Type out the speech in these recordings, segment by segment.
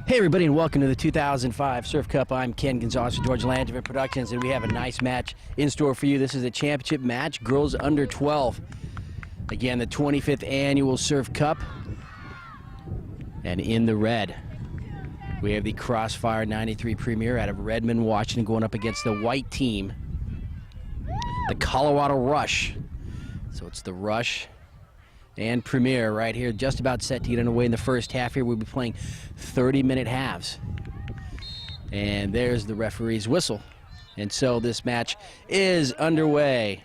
Hey everybody, and welcome to the 2005 Surf Cup. I'm Ken Gonzalez with George Landry Productions, and we have a nice match in store for you. This is a championship match, girls under 12. Again, the 25th annual Surf Cup. And in the red, we have the Crossfire 93 Premier out of Redmond, Washington, going up against the white team, the Colorado Rush. So it's the Rush and Premier right here, just about set to get underway in the first half here. We'll be playing 30-minute halves. And there's the referee's whistle. And so this match is underway.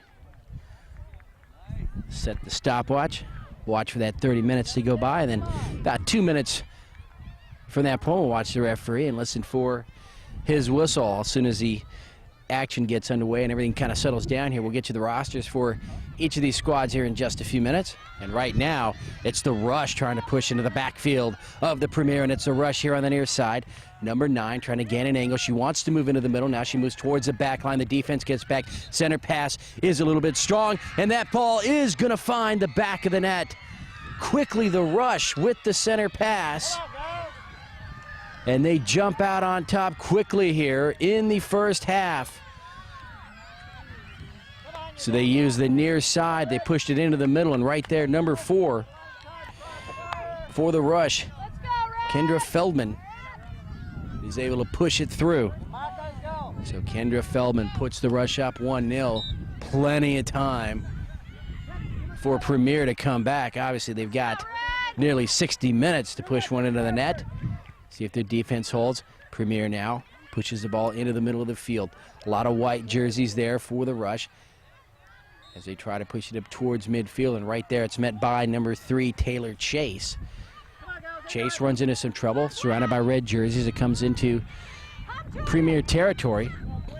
Set the stopwatch. Watch for that 30 minutes to go by. And then about 2 minutes from that point, we'll watch the referee and listen for his whistle. As soon as the action gets underway and everything kind of settles down here, we'll get you the rosters for each of these squads here in just a few minutes. And right now, it's the Rush trying to push into the backfield of the Premier, and it's a Rush here on the near side. Number 9 trying to gain an angle. She wants to move into the middle. Now she moves towards the back line. The defense gets back. Center pass is a little bit strong, and that ball is going to find the back of the net. Quickly, the Rush with the center pass. And they jump out on top quickly here in the first half. So they use the near side. They pushed it into the middle, and right there, number 4 for the Rush, Kendra Feldman, is able to push it through. So Kendra Feldman puts the Rush up 1-0. Plenty of time for Premier to come back. Obviously, they've got nearly 60 minutes to push one into the net. See if their defense holds. Premier now pushes the ball into the middle of the field. A lot of white jerseys there for the Rush as they try to push it up towards midfield, and right there it's met by number 3, Taylor Chase. Chase runs into some trouble, surrounded by red jerseys. It comes into Premier territory.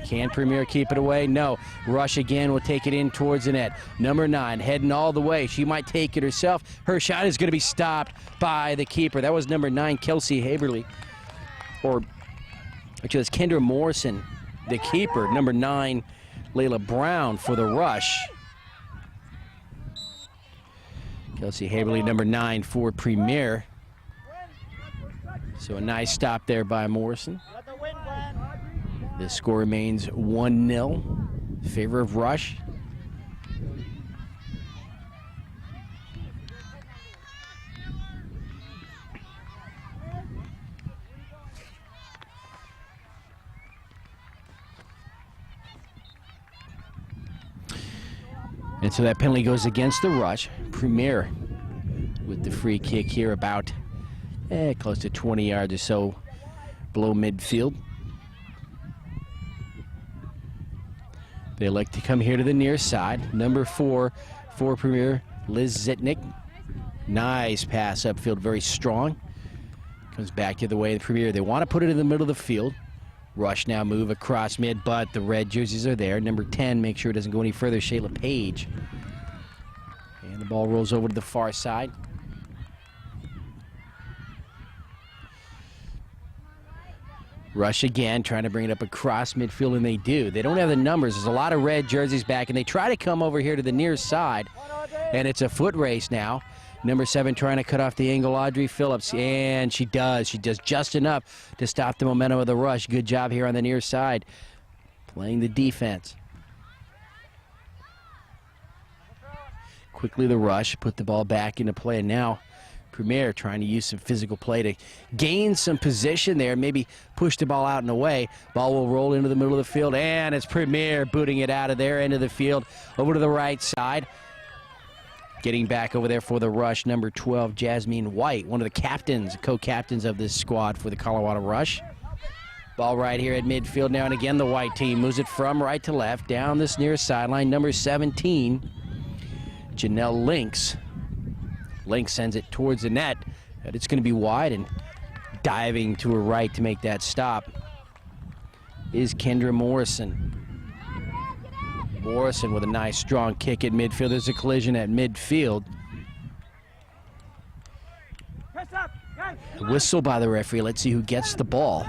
Can Premier keep it away? No. Rush again will take it in towards the net. Number 9 heading all the way. She might take it herself. Her shot is going to be stopped by the keeper. That was number 9, Kelsey Haberly. Or, which was Kendra Morrison, the keeper. Number 9, Layla Brown for the Rush. Kelsey Haberly, number 9 for Premier. So a nice stop there by Morrison. The score remains 1-0 in favor of Rush. And so that penalty goes against the Rush. Premier with the free kick here, about close to 20 yards or so below midfield. They elect to come here to the near side. Number 4 for Premier, Liz Zitnick. Nice pass upfield, very strong. Comes back the other way of the Premier. They want to put it in the middle of the field. Rush now move across mid, but the red jerseys are there. Number 10, make sure it doesn't go any further, Shayla Page. And the ball rolls over to the far side. Rush again, trying to bring it up across midfield, and they do. They don't have the numbers. There's a lot of red jerseys back, and they try to come over here to the near side, and it's a foot race now. Number 7 trying to cut off the angle, Audrey Phillips, and she does. She does just enough to stop the momentum of the Rush. Good job here on the near side, playing the defense. Quickly the Rush put the ball back into play, and now Premier trying to use some physical play to gain some position there, maybe push the ball out and away. Ball will roll into the middle of the field, and it's Premier booting it out of their end of the field over to the right side. Getting back over there for the Rush, number 12, Jasmine White, one of the captains, co-captains of this squad for the Colorado Rush. Ball right here at midfield now, and again the white team moves it from right to left down this near sideline. Number 17, Janelle Lynx. Lynx sends it towards the net, but it's going to be wide, and diving to her right to make that stop is Kendra Morrison. Morrison with a nice strong kick at midfield. There's a collision at midfield. A whistle by the referee. Let's see who gets the ball.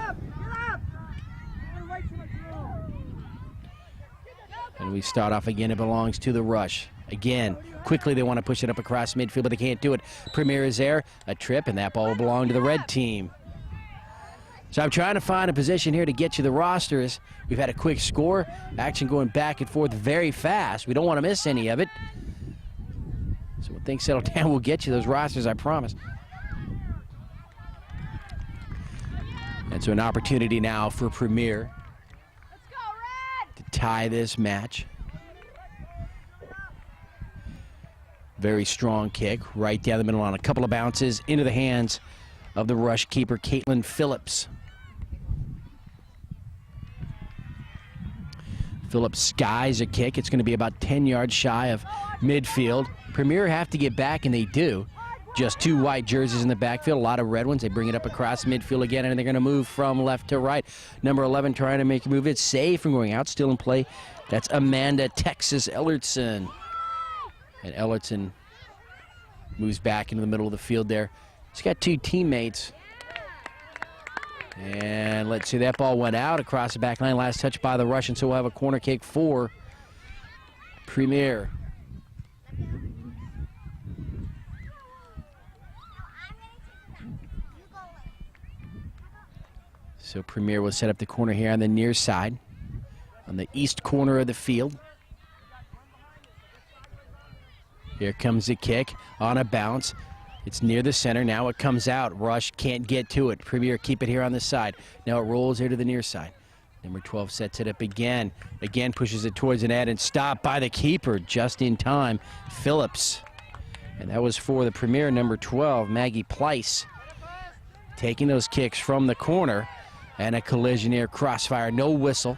And we start off again. It belongs to the Rush. Again, quickly they want to push it up across midfield, but they can't do it. Premier is there, a trip, and that ball will belong to the red team. So I'm trying to find a position here to get you the rosters. We've had a quick score, action going back and forth very fast. We don't want to miss any of it. So when things settle down, we'll get you those rosters, I promise. And so an opportunity now for Premier to tie this match. Very strong kick right down the middle on a couple of bounces into the hands of the Rush keeper, Caitlin Phillips. Phillips skies a kick. It's going to be about 10 yards shy of midfield. Premier have to get back, and they do. Just two white jerseys in the backfield, a lot of red ones. They bring it up across midfield again, and they're going to move from left to right. Number 11 trying to make a move. It's safe from going out, still in play. That's Amanda Texas Ellertson. And Ellertson moves back into the middle of the field there. He's got two teammates. And let's see, that ball went out across the back line. Last touch by the Russian, so we'll have a corner kick for Premier. So Premier will set up the corner here on the near side, on the east corner of the field. Here comes the kick on a bounce. It's near the center. Now it comes out. Rush can't get to it. Premier keep it here on the side. Now it rolls here to the near side. Number 12 sets it up again. Again pushes it towards the net and stopped by the keeper just in time. Phillips. And that was for the Premier number 12, Maggie Pleiss. Taking those kicks from the corner. And a collision here. Crossfire, no whistle.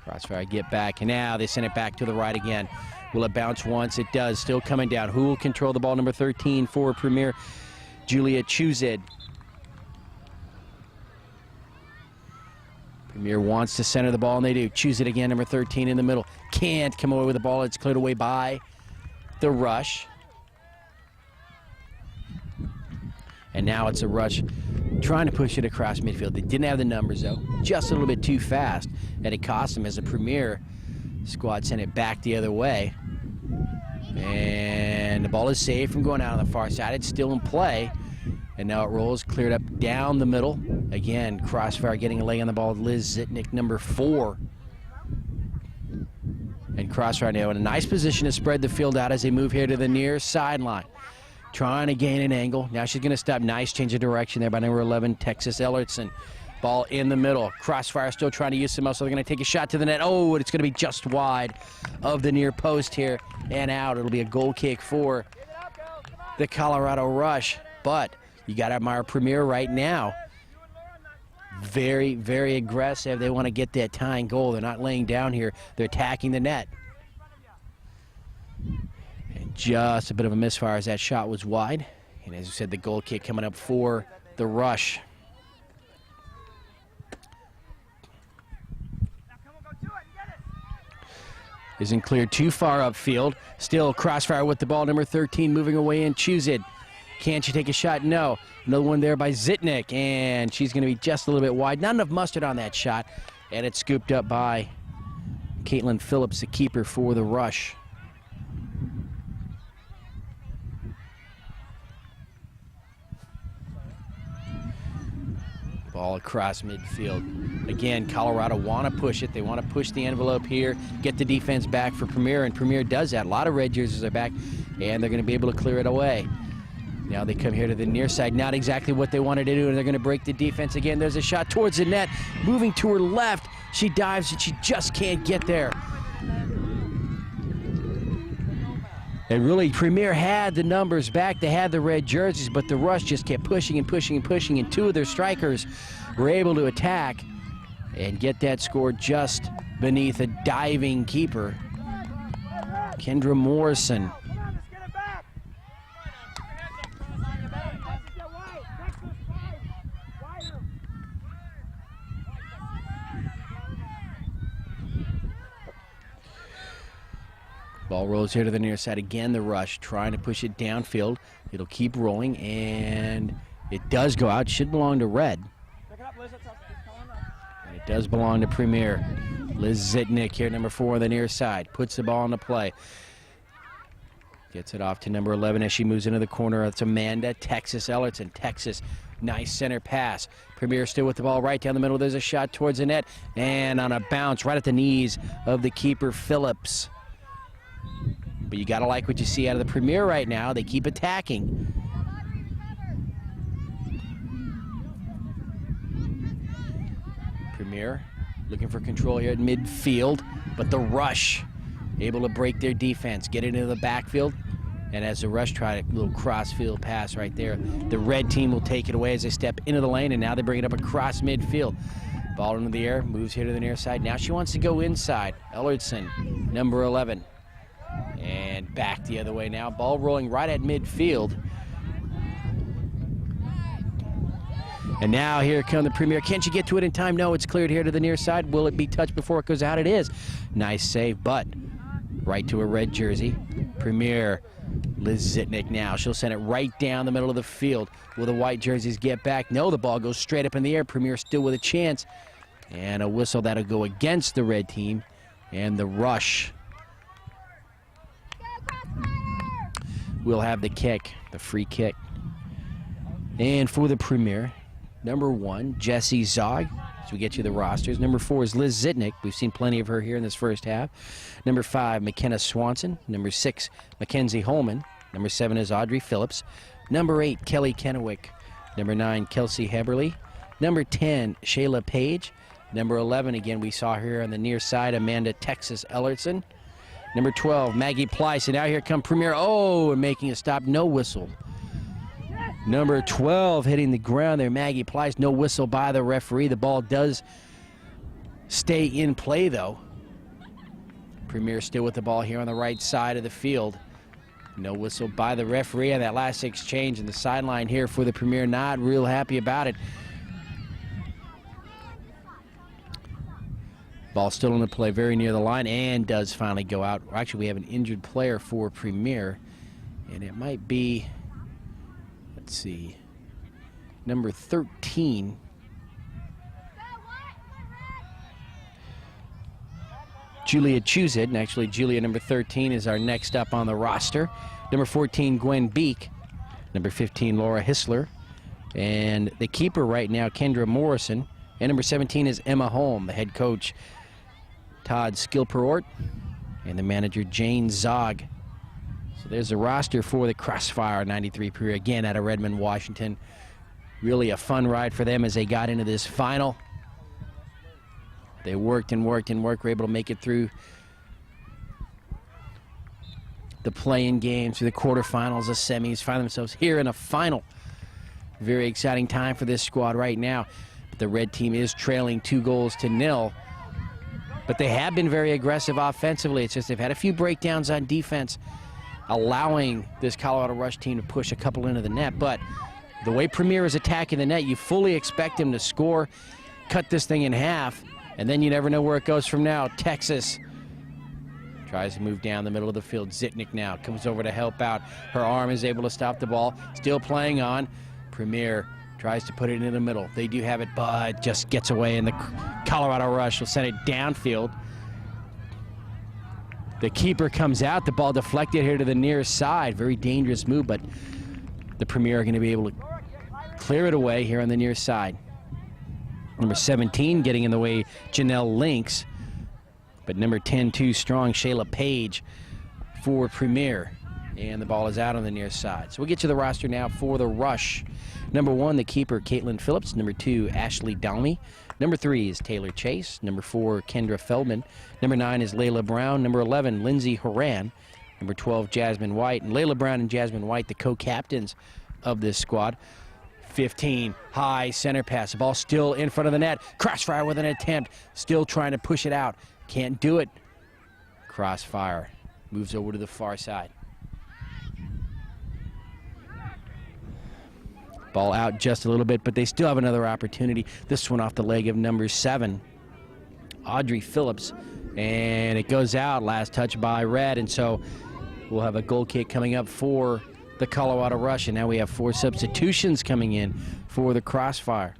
Crossfire get back. And now they send it back to the right again. Will it bounce once? It does. Still coming down. Who will control the ball? Number 13 for Premier, Julia Chuzid. Premier wants to center the ball, and they do. Chuzid again, number 13 in the middle. Can't come away with the ball. It's cleared away by the Rush. And now it's a Rush trying to push it across midfield. They didn't have the numbers, though. Just a little bit too fast. And it cost them as a Premier squad sent it back the other way. And the ball is saved from going out on the far side. It's still in play. And now it rolls, cleared up down the middle. Again, Crossfire getting a leg on the ball. Liz Zitnick, number 4. And Crossfire now in a nice position to spread the field out as they move here to the near sideline. Trying to gain an angle. Now she's going to stop. Nice change of direction there by number 11, Texas Ellertson. Ball in the middle. Crossfire still trying to use some muscle. They're going to take a shot to the net. Oh, and it's going to be just wide of the near post here and out. It'll be a goal kick for the Colorado Rush. But you got to admire Premier right now. Very, very aggressive. They want to get that tying goal. They're not laying down here. They're attacking the net. And just a bit of a misfire as that shot was wide. And as you said, the goal kick coming up for the Rush. Isn't cleared too far upfield. Still Crossfire with the ball. Number 13 moving away and choose it. Can she take a shot? No. Another one there by Zitnick. And she's going to be just a little bit wide. Not enough mustard on that shot. And it's scooped up by Caitlin Phillips, the keeper for the Rush. Ball across midfield. Again, Colorado want to push it. They want to push the envelope here, get the defense back for Premier, and Premier does that. A lot of red jerseys are back, and they're going to be able to clear it away. Now they come here to the near side. Not exactly what they wanted to do, and they're going to break the defense again. There's a shot towards the net. Moving to her left. She dives, and she just can't get there. And really, Premier had the numbers back. They had the red jerseys, but the Rush just kept pushing and pushing and pushing, and two of their strikers were able to attack and get that score just beneath a diving keeper, Kendra Morrison. Ball rolls here to the near side. Again, the Rush trying to push it downfield. It'll keep rolling, and it does go out. Should belong to red. And it does belong to Premier. Liz Zitnick here, number 4 on the near side. Puts the ball into play. Gets it off to number 11 as she moves into the corner. It's Amanda Texas Ellertson. Texas Nice center pass. Premier still with the ball right down the middle. There's a shot towards the net, and on a bounce right at the knees of the keeper, Phillips. But you got to like what you see out of the Premier right now. They keep attacking. Premier looking for control here at midfield, but the Rush able to break their defense, get it into the backfield, and as the Rush try a little cross-field pass right there, the red team will take it away as they step into the lane, and now they bring it up across midfield. Ball into the air, moves here to the near side. Now she wants to go inside. Ellertson, number 11. And back the other way now. Ball rolling right at midfield. And now here come the Premier. Can't you get to it in time? No, it's cleared here to the near side. Will it be touched before it goes out? It is. Nice save, but right to a red jersey. Premier, Liz Zitnick now. She'll send it right down the middle of the field. Will the white jerseys get back? No, the ball goes straight up in the air. Premier still with a chance. And a whistle that'll go against the red team. And the Rush will have the kick, the free kick. And for the Premier, number 1, Jessie Zog, as we get you the rosters. Number 4 is Liz Zitnick. We've seen plenty of her here in this first half. Number 5, McKenna Swanson. Number 6, Mackenzie Holman. Number 7 is Audrey Phillips. Number 8, Kelly Kennewick. Number 9, Kelsey Heberly. Number 10, Shayla Page. Number 11, again, we saw here on the near side, Amanda Texas Ellertson. Number 12, Maggie Pleiss. And now here come Premier. Oh, and making a stop. No whistle. Number 12 hitting the ground there, Maggie Pleiss. No whistle by the referee. The ball does stay in play, though. Premier still with the ball here on the right side of the field. No whistle by the referee on that last exchange, and the sideline here for the Premier not real happy about it. Ball still in the play very near the line and does finally go out. Actually, we have an injured player for Premier, and it might be, let's see, number 13. Julia Chuzit, and actually Julia number 13 is our next up on the roster. Number 14, Gwen Beek. Number 15, Laura Hissler. And the keeper right now, Kendra Morrison. And number 17 is Emma Holm. The head coach, Todd Skilperort. And the manager, Jane Zog. So there's the roster for the Crossfire 93 Premier, again out of Redmond, Washington. Really a fun ride for them as they got into this final. They worked and worked and worked, were able to make it through the play-in games, through the quarterfinals, the semis, find themselves here in a final. Very exciting time for this squad right now. But the red team is trailing 2-0. But they have been very aggressive offensively. It's just they've had a few breakdowns on defense, allowing this Colorado Rush team to push a couple into the net. But the way Premier is attacking the net, you fully expect him to score, cut this thing in half, and then you never know where it goes from now. Texas tries to move down the middle of the field. Zitnick now comes over to help out. Her arm is able to stop the ball. Still playing on. Premier tries to put it in the middle. They do have it, but just gets away, and the Colorado Rush will send it downfield. The keeper comes out. The ball deflected here to the near side. Very dangerous move, but the Premier are going to be able to clear it away here on the near side. Number 17 getting in the way, Janelle Lynx. But number 10, too strong, Shayla Page for Premier. And the ball is out on the near side. So we'll get to the roster now for the Rush. Number 1, the keeper, Caitlin Phillips. Number 2, Ashley Dalmy. Number 3 is Taylor Chase. Number 4, Kendra Feldman. Number 9 is Layla Brown. Number 11, Lindsay Horan. Number 12, Jasmine White. And Layla Brown and Jasmine White, the co-captains of this squad. 15, high center pass. The ball still in front of the net. Crossfire with an attempt. Still trying to push it out. Can't do it. Crossfire moves over to the far side. Ball out just a little bit, but they still have another opportunity. This one off the leg of number 7, Audrey Phillips. And it goes out. Last touch by Red. And so we'll have a goal kick coming up for the Colorado Rush. And now we have 4 substitutions coming in for the Crossfire.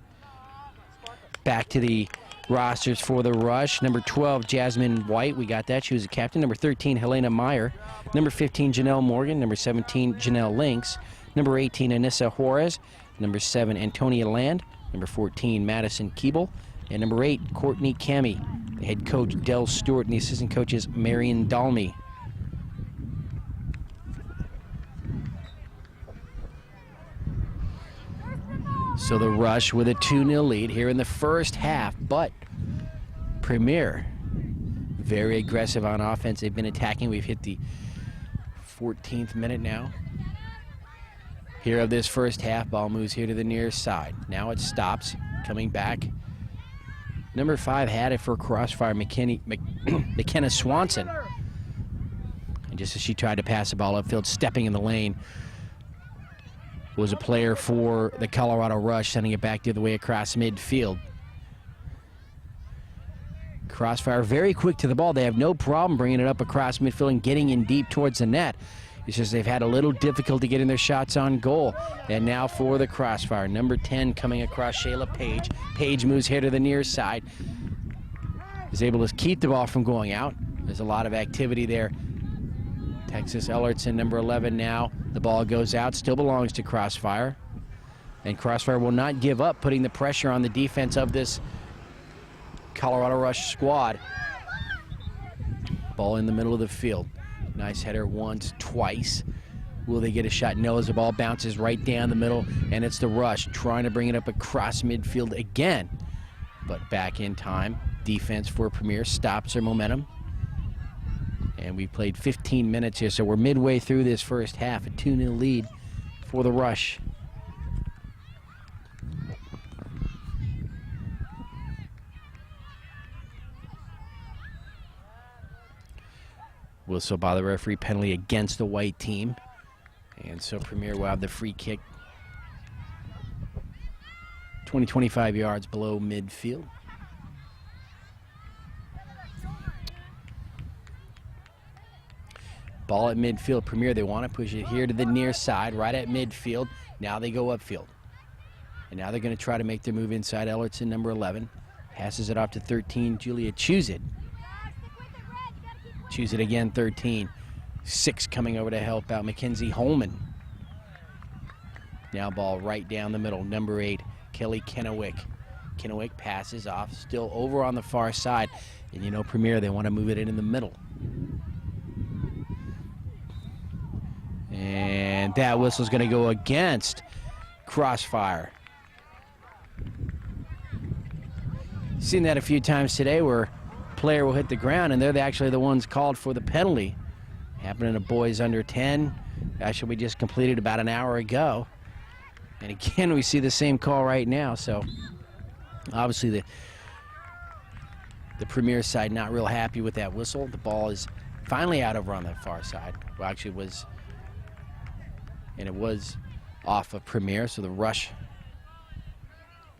Back to the rosters for the Rush. Number 12, Jasmine White. We got that. She was a captain. Number 13, Helena Meyer. Number 15, Janelle Morgan. Number 17, Janelle Lynx. Number 18, Anissa Juarez. Number 7, Antonia Land. Number 14, Madison Keeble. And number 8, Courtney Cami. The head coach, Del Stewart, and the assistant coaches, Marion Dalmy. So the Rush with a 2-0 lead here in the first half, but Premier very aggressive on offense. They've been attacking. We've hit the 14th minute now. Here of this first half, ball moves here to the near side. Now it stops, coming back. Number 5 had it for Crossfire, McKenna Swanson. And just as she tried to pass the ball upfield, stepping in the lane, was a player for the Colorado Rush, sending it back the other way across midfield. Crossfire very quick to the ball. They have no problem bringing it up across midfield and getting in deep towards the net. It's just they've had a little difficulty getting their shots on goal. And now for the Crossfire, number 10 coming across, Shayla Page. Page moves here to the near side. Is able to keep the ball from going out. There's a lot of activity there. Texas Ellertson, number 11 now. The ball goes out, still belongs to Crossfire. And Crossfire will not give up, putting the pressure on the defense of this Colorado Rush squad. Ball in the middle of the field. Nice header once, twice. Will they get a shot? No, as the ball bounces right down the middle, and it's the Rush trying to bring it up across midfield again. But back in time. Defense for Premier stops their momentum. And we played 15 minutes here, so we're midway through this first half. A 2-0 lead for the Rush. Whistle by the referee, penalty against the white team. And so Premier will have the free kick 20-25 yards below midfield. Ball at midfield. Premier, they want to push it here to the near side, right at midfield. Now they go upfield. And now they're going to try to make their move inside. Ellertson, number 11, passes it off to 13, Julia Choose It. Choose It again, 13. 6 coming over to help out, Mackenzie Holman. Now ball right down the middle, number 8, Kelly Kennewick. Kennewick passes off, still over on the far side. And you know, Premier, they want to move it in the middle. And that whistle's going to go against Crossfire. Seen that a few times today where a player will hit the ground and they're actually the ones called for the penalty. Happening to boys under 10. Actually, we just completed about an hour ago. And again, we see the same call right now. So obviously the Premier side not real happy with that whistle. The ball is finally out over on the far side. Well, actually it was off of Premier, so the Rush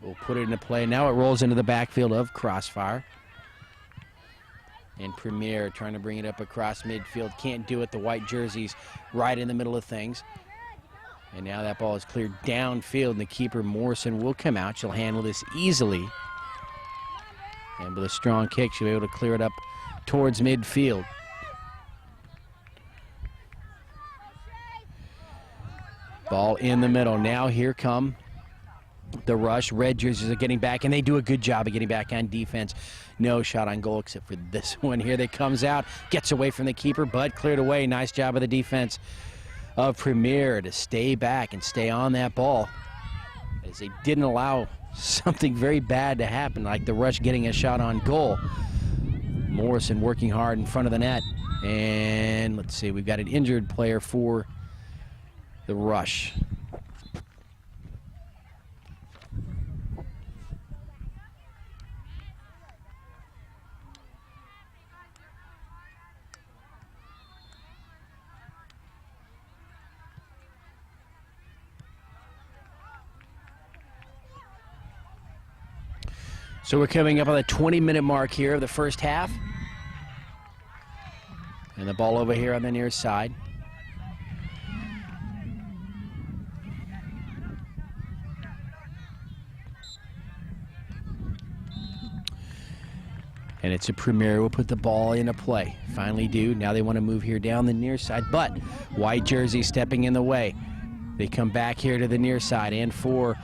will put it into play. Now it rolls into the backfield of Crossfire. And Premier trying to bring it up across midfield. Can't do it. The white jersey's right in the middle of things. And now that ball is cleared downfield, and the keeper, Morrison, will come out. She'll handle this easily. And with a strong kick, she'll be able to clear it up towards midfield. Ball in the middle. Now here come the Rush. Red jerseys are getting back, and they do a good job of getting back on defense. No shot on goal except for this one here that comes out. Gets away from the keeper, but cleared away. Nice job of the defense of Premier to stay back and stay on that ball, as they didn't allow something very bad to happen, like the Rush getting a shot on goal. Morrison working hard in front of the net. And let's see, we've got an injured player for the Rush. So we're coming up on the 20-minute mark here of the first half. And the ball over here on the near side. And it's a Premier. Will put the ball into play. Finally do. Now they want to move here down the near side, but white jersey stepping in the way. They come back here to the near side, and for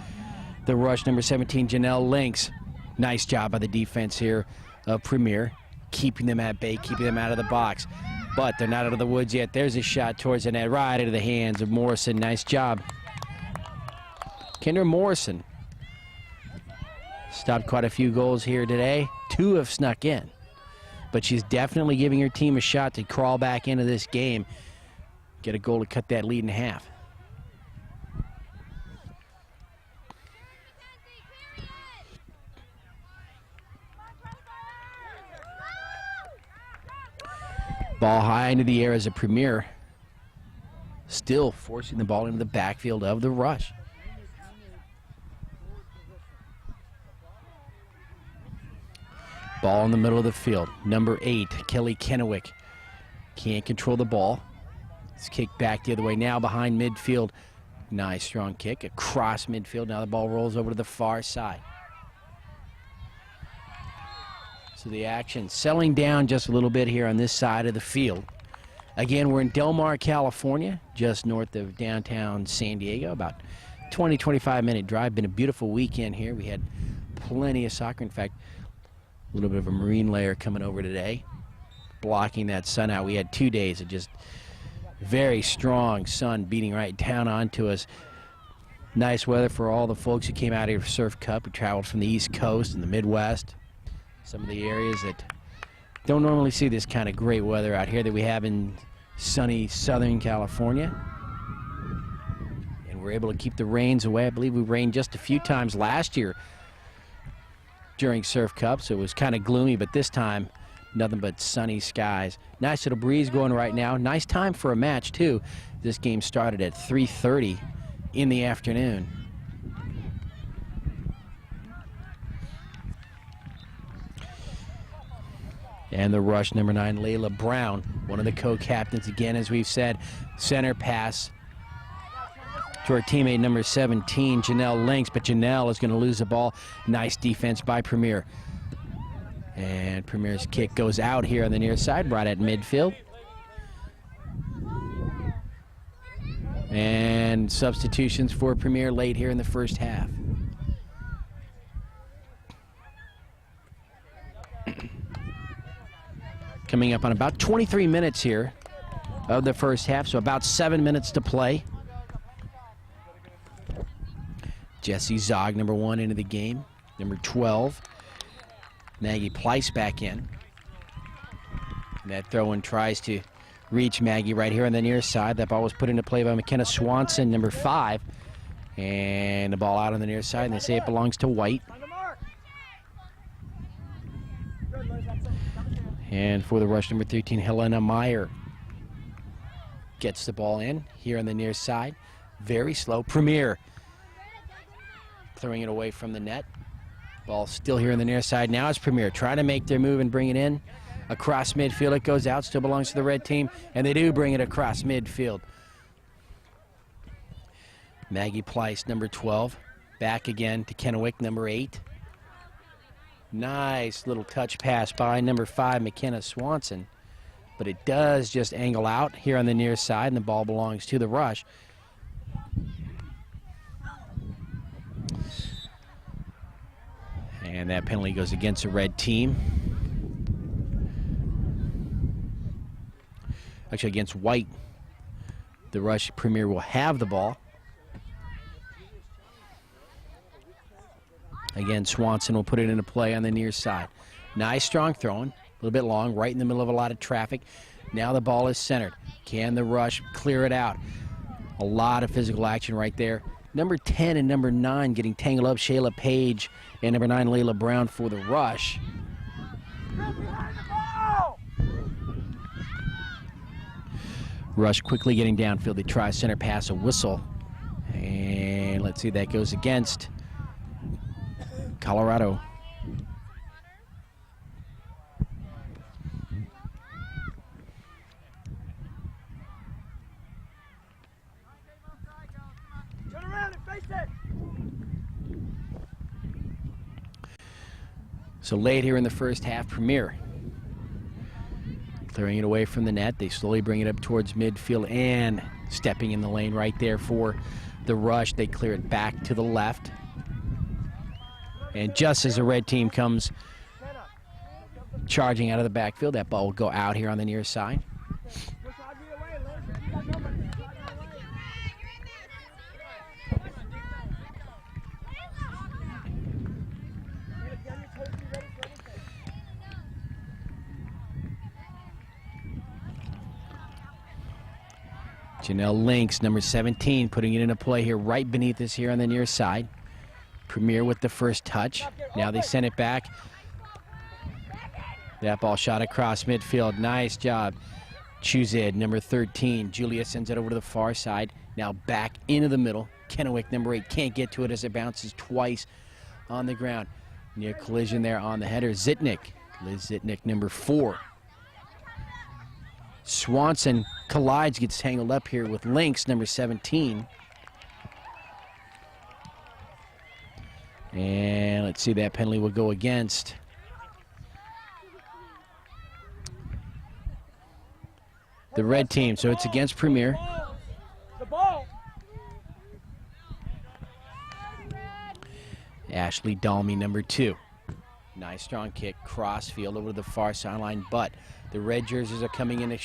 the rush, number 17, Janelle Links. Nice job by the defense here of Premier, keeping them at bay, keeping them out of the box. But they're not out of the woods yet. There's a shot towards the net, right into the hands of Morrison. Nice job. Kendra Morrison stopped quite a few goals here today. 2 have snuck in. But she's definitely giving her team a shot to crawl back into this game, get a goal to cut that lead in half. Ball high into the air as a Premier, still forcing the ball into the backfield of the rush. Ball in the middle of the field. Number 8, Kelly Kennewick. Can't control the ball. It's kicked back the other way now behind midfield. Nice strong kick across midfield. Now the ball rolls over to the far side. So the action settling down just a little bit here on this side of the field. Again, we're in Del Mar, California, just north of downtown San Diego. About 20-25 minute drive. Been a beautiful weekend here. We had plenty of soccer. In fact, a little bit of a marine layer coming over today, blocking that sun out. We had 2 days of just very strong sun beating right down onto us. Nice weather for all the folks who came out here for Surf Cup. We traveled from the East Coast and the Midwest. Some of the areas that don't normally see this kind of great weather out here that we have in sunny Southern California. And we're able to keep the rains away. I believe we rained just a few times last year during Surf Cup, so it was kind of gloomy, but this time nothing but sunny skies. Nice little breeze going right now. Nice time for a match too. This game started at 3:30 in the afternoon. And the rush, number 9, Layla Brown, one of the co-captains again, as we've said. Center pass to our teammate, number 17, Janelle Links, but Janelle is going to lose the ball. Nice defense by Premier. And Premier's kick goes out here on the near side, right at midfield. And substitutions for Premier late here in the first half. Coming up on about 23 minutes here of the first half, so about 7 minutes to play. Jesse Zog, number 1, into the game. Number 12, Maggie Pleiss back in. And that throw-in tries to reach Maggie right here on the near side. That ball was put into play by McKenna Swanson, number 5. And the ball out on the near side, and they say it belongs to White. And for the rush, number 13, Helena Meyer gets the ball in here on the near side. Very slow. Premier throwing it away from the net. Ball still here on the near side. Now it's Premier trying to make their move and bring it in. Across midfield it goes out. Still belongs to the red team. And they do bring it across midfield. Maggie Pleiss, number 12. Back again to Kennewick, number 8. Nice little touch pass by number 5, McKenna Swanson. But it does just angle out here on the near side, and the ball belongs to the rush. And that penalty goes against the red team. Actually, against White. The rush Premier will have the ball. Again, Swanson will put it into play on the near side. Nice strong throwing, a little bit long, right in the middle of a lot of traffic. Now the ball is centered. Can the rush clear it out? A lot of physical action right there. Number 10 and number 9 getting tangled up. Shayla Page and number 9, Layla Brown for the rush. Rush quickly getting downfield. They try center pass, a whistle. And let's see, that goes against Colorado. Turn around and face it. So late here in the first half, Premier clearing it away from the net. They slowly bring it up towards midfield, and Stepping in the lane right there for the rush. They clear it back to the left. And just as the red team comes charging out of the backfield, that ball will go out here on the near side. Janelle Lynx, number 17, putting it into play here right beneath us here on the near side. Premier with the first touch. Now they send it back. That ball shot across midfield. Nice job. Chuzid, number 13. Julia sends it over to the far side. Now back into the middle. Kennewick, number 8, can't get to it as it bounces twice on the ground. Near collision there on the header. Zitnik. Liz Zitnik, number 4. Swanson collides, gets tangled up here with Lynx, number 17. And let's see, that penalty will go against the red team, so it's against Premier. The ball. Ashley Dalmy, number 2. Nice strong kick, cross field over to the far sideline, but the red jerseys are coming in to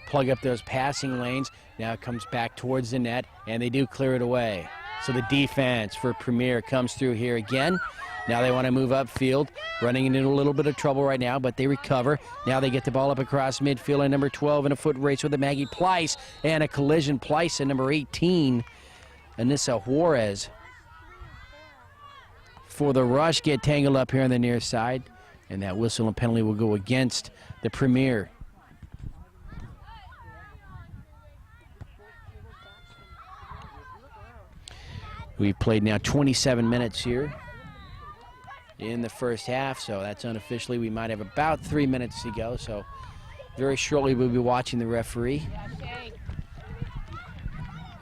plug up those passing lanes. Now it comes back towards the net, and they do clear it away. So the defense for Premier comes through here again. Now they want to move upfield, running into a little bit of trouble right now, but they recover. Now they get the ball up across midfield, and number 12 in a foot race with the Maggie Pleiss, and a collision. Pleiss and number 18, Anissa Juarez. For the rush, get tangled up here on the near side, and that whistle and penalty will go against the Premier. We've played now 27 minutes here in the first half, so that's unofficially. We might have about 3 minutes to go, so very shortly we'll be watching the referee.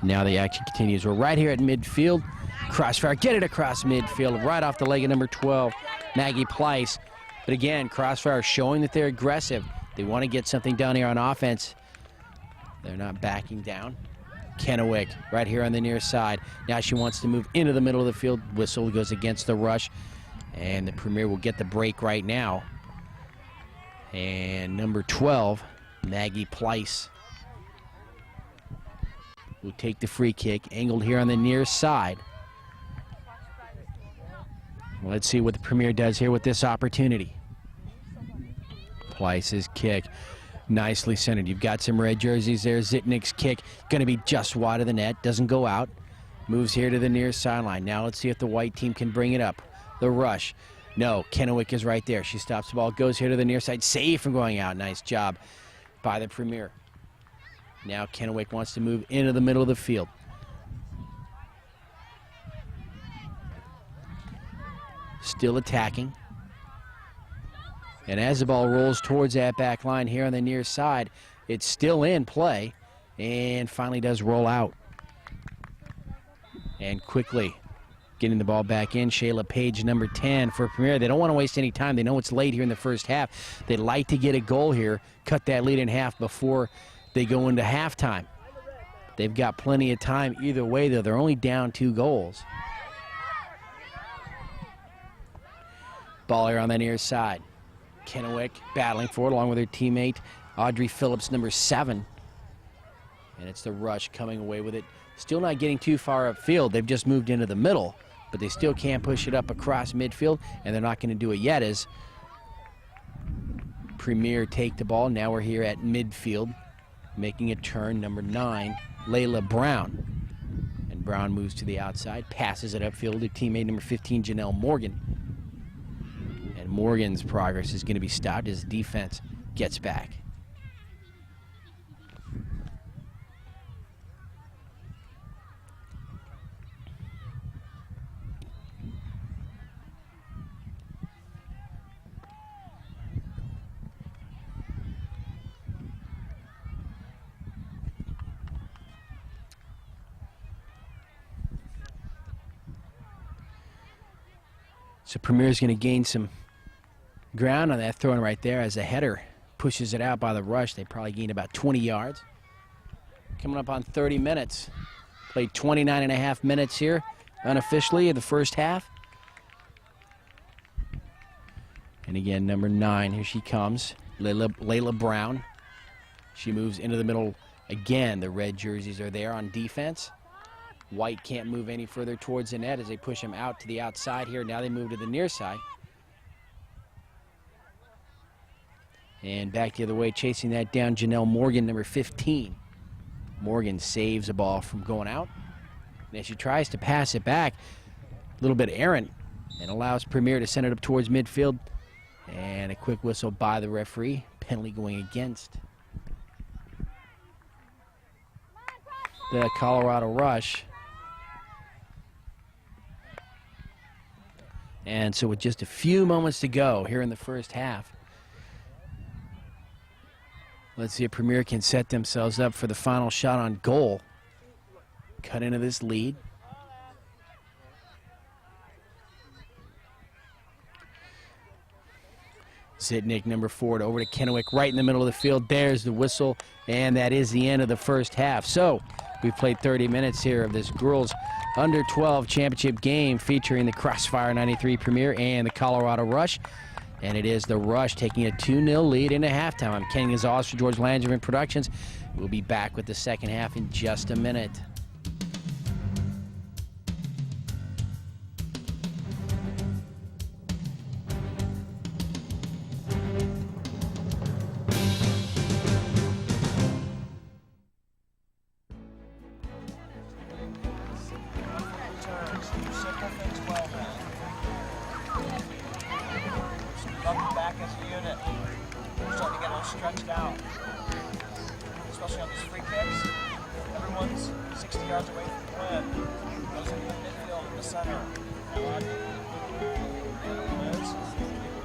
Now the action continues. We're right here at midfield. Crossfire, get it across midfield, right off the leg of number 12, Maggie Pleiss. But again, Crossfire showing that they're aggressive. They want to get something done here on offense. They're not backing down. Kennewick right here on the near side. Now she wants to move into the middle of the field. Whistle goes against the rush, and the Premier will get the break right now. And number 12, Maggie Pleiss, will take the free kick, angled here on the near side. Let's see what the Premier does here with this opportunity. Pleiss's kick, nicely centered. You've got some red jerseys there. Zitnik's kick, going to be just wide of the net, doesn't go out. Moves here to the near sideline. Now let's see if the white team can bring it up. The rush. No, Kennewick is right there. She stops the ball, goes here to the near side, safe from going out. Nice job by the Premier. Now Kennewick wants to move into the middle of the field. Still attacking. And as the ball rolls towards that back line here on the near side, it's still in play and finally does roll out. And quickly getting the ball back in, Shayla Page, number 10 for Premier. They don't want to waste any time. They know it's late here in the first half. They'd like to get a goal here, cut that lead in half before they go into halftime. They've got plenty of time either way, though. They're only down 2 goals. Ball here on the near side. Kennewick battling for it along with her teammate, Audrey Phillips, number 7. And it's the rush coming away with it. Still not getting too far upfield. They've just moved into the middle, but they still can't push it up across midfield, and they're not going to do it yet as Premier take the ball. Now we're here at midfield, making a turn, number 9, Layla Brown. And Brown moves to the outside, passes it upfield to teammate number 15, Janelle Morgan. And Morgan's progress is going to be stopped as defense gets back. So Premier's going to gain some ground on that throw in right there as the header pushes it out by the rush. They probably gained about 20 yards. coming up on 30 minutes. Played 29 and a half minutes here, unofficially, in the first half. And again, number 9, here she comes, Layla Brown. She moves into the middle again. The red jerseys are there on defense. White can't move any further towards the net as they push him out to the outside here. Now they move to the near side. And back the other way, chasing that down, Janelle Morgan, number 15. Morgan saves a ball from going out. And as she tries to pass it back, a little bit errant, and allows Premier to send it up towards midfield. And a quick whistle by the referee. Penalty going against the Colorado Rush. And so with just a few moments to go here in the first half, let's see if Premier can set themselves up for the final shot on goal. Cut into this lead. Zitnik, number 4, over to Kennewick, right in the middle of the field. There's the whistle, and that is the end of the first half. So we've played 30 minutes here of this girls under 12 championship game featuring the Crossfire 93 Premier and the Colorado Rush. And it is the Rush taking a 2-0 lead into halftime. I'm Ken Gonzalez for George Langevin Productions. We'll be back with the second half in just a minute. Coming back as a unit. We're starting to get a little stretched out. Especially on these free kicks. Everyone's 60 yards away from the win. Goes into the midfield in the center.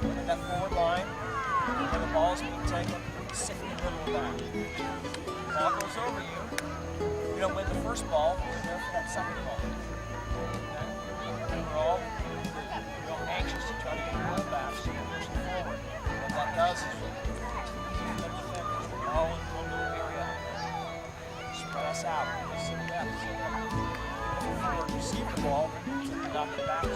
In that forward line, where the ball is being taken, sit in the middle of that. The ball goes over you. You don't win the first ball, you're there for that second ball. And we're all real anxious to try to get the ball back. So you're pushing forward. What that does is the defenders, we're all in one little area. Spread us out. Sit back. If you receive the ball, knock it back to you.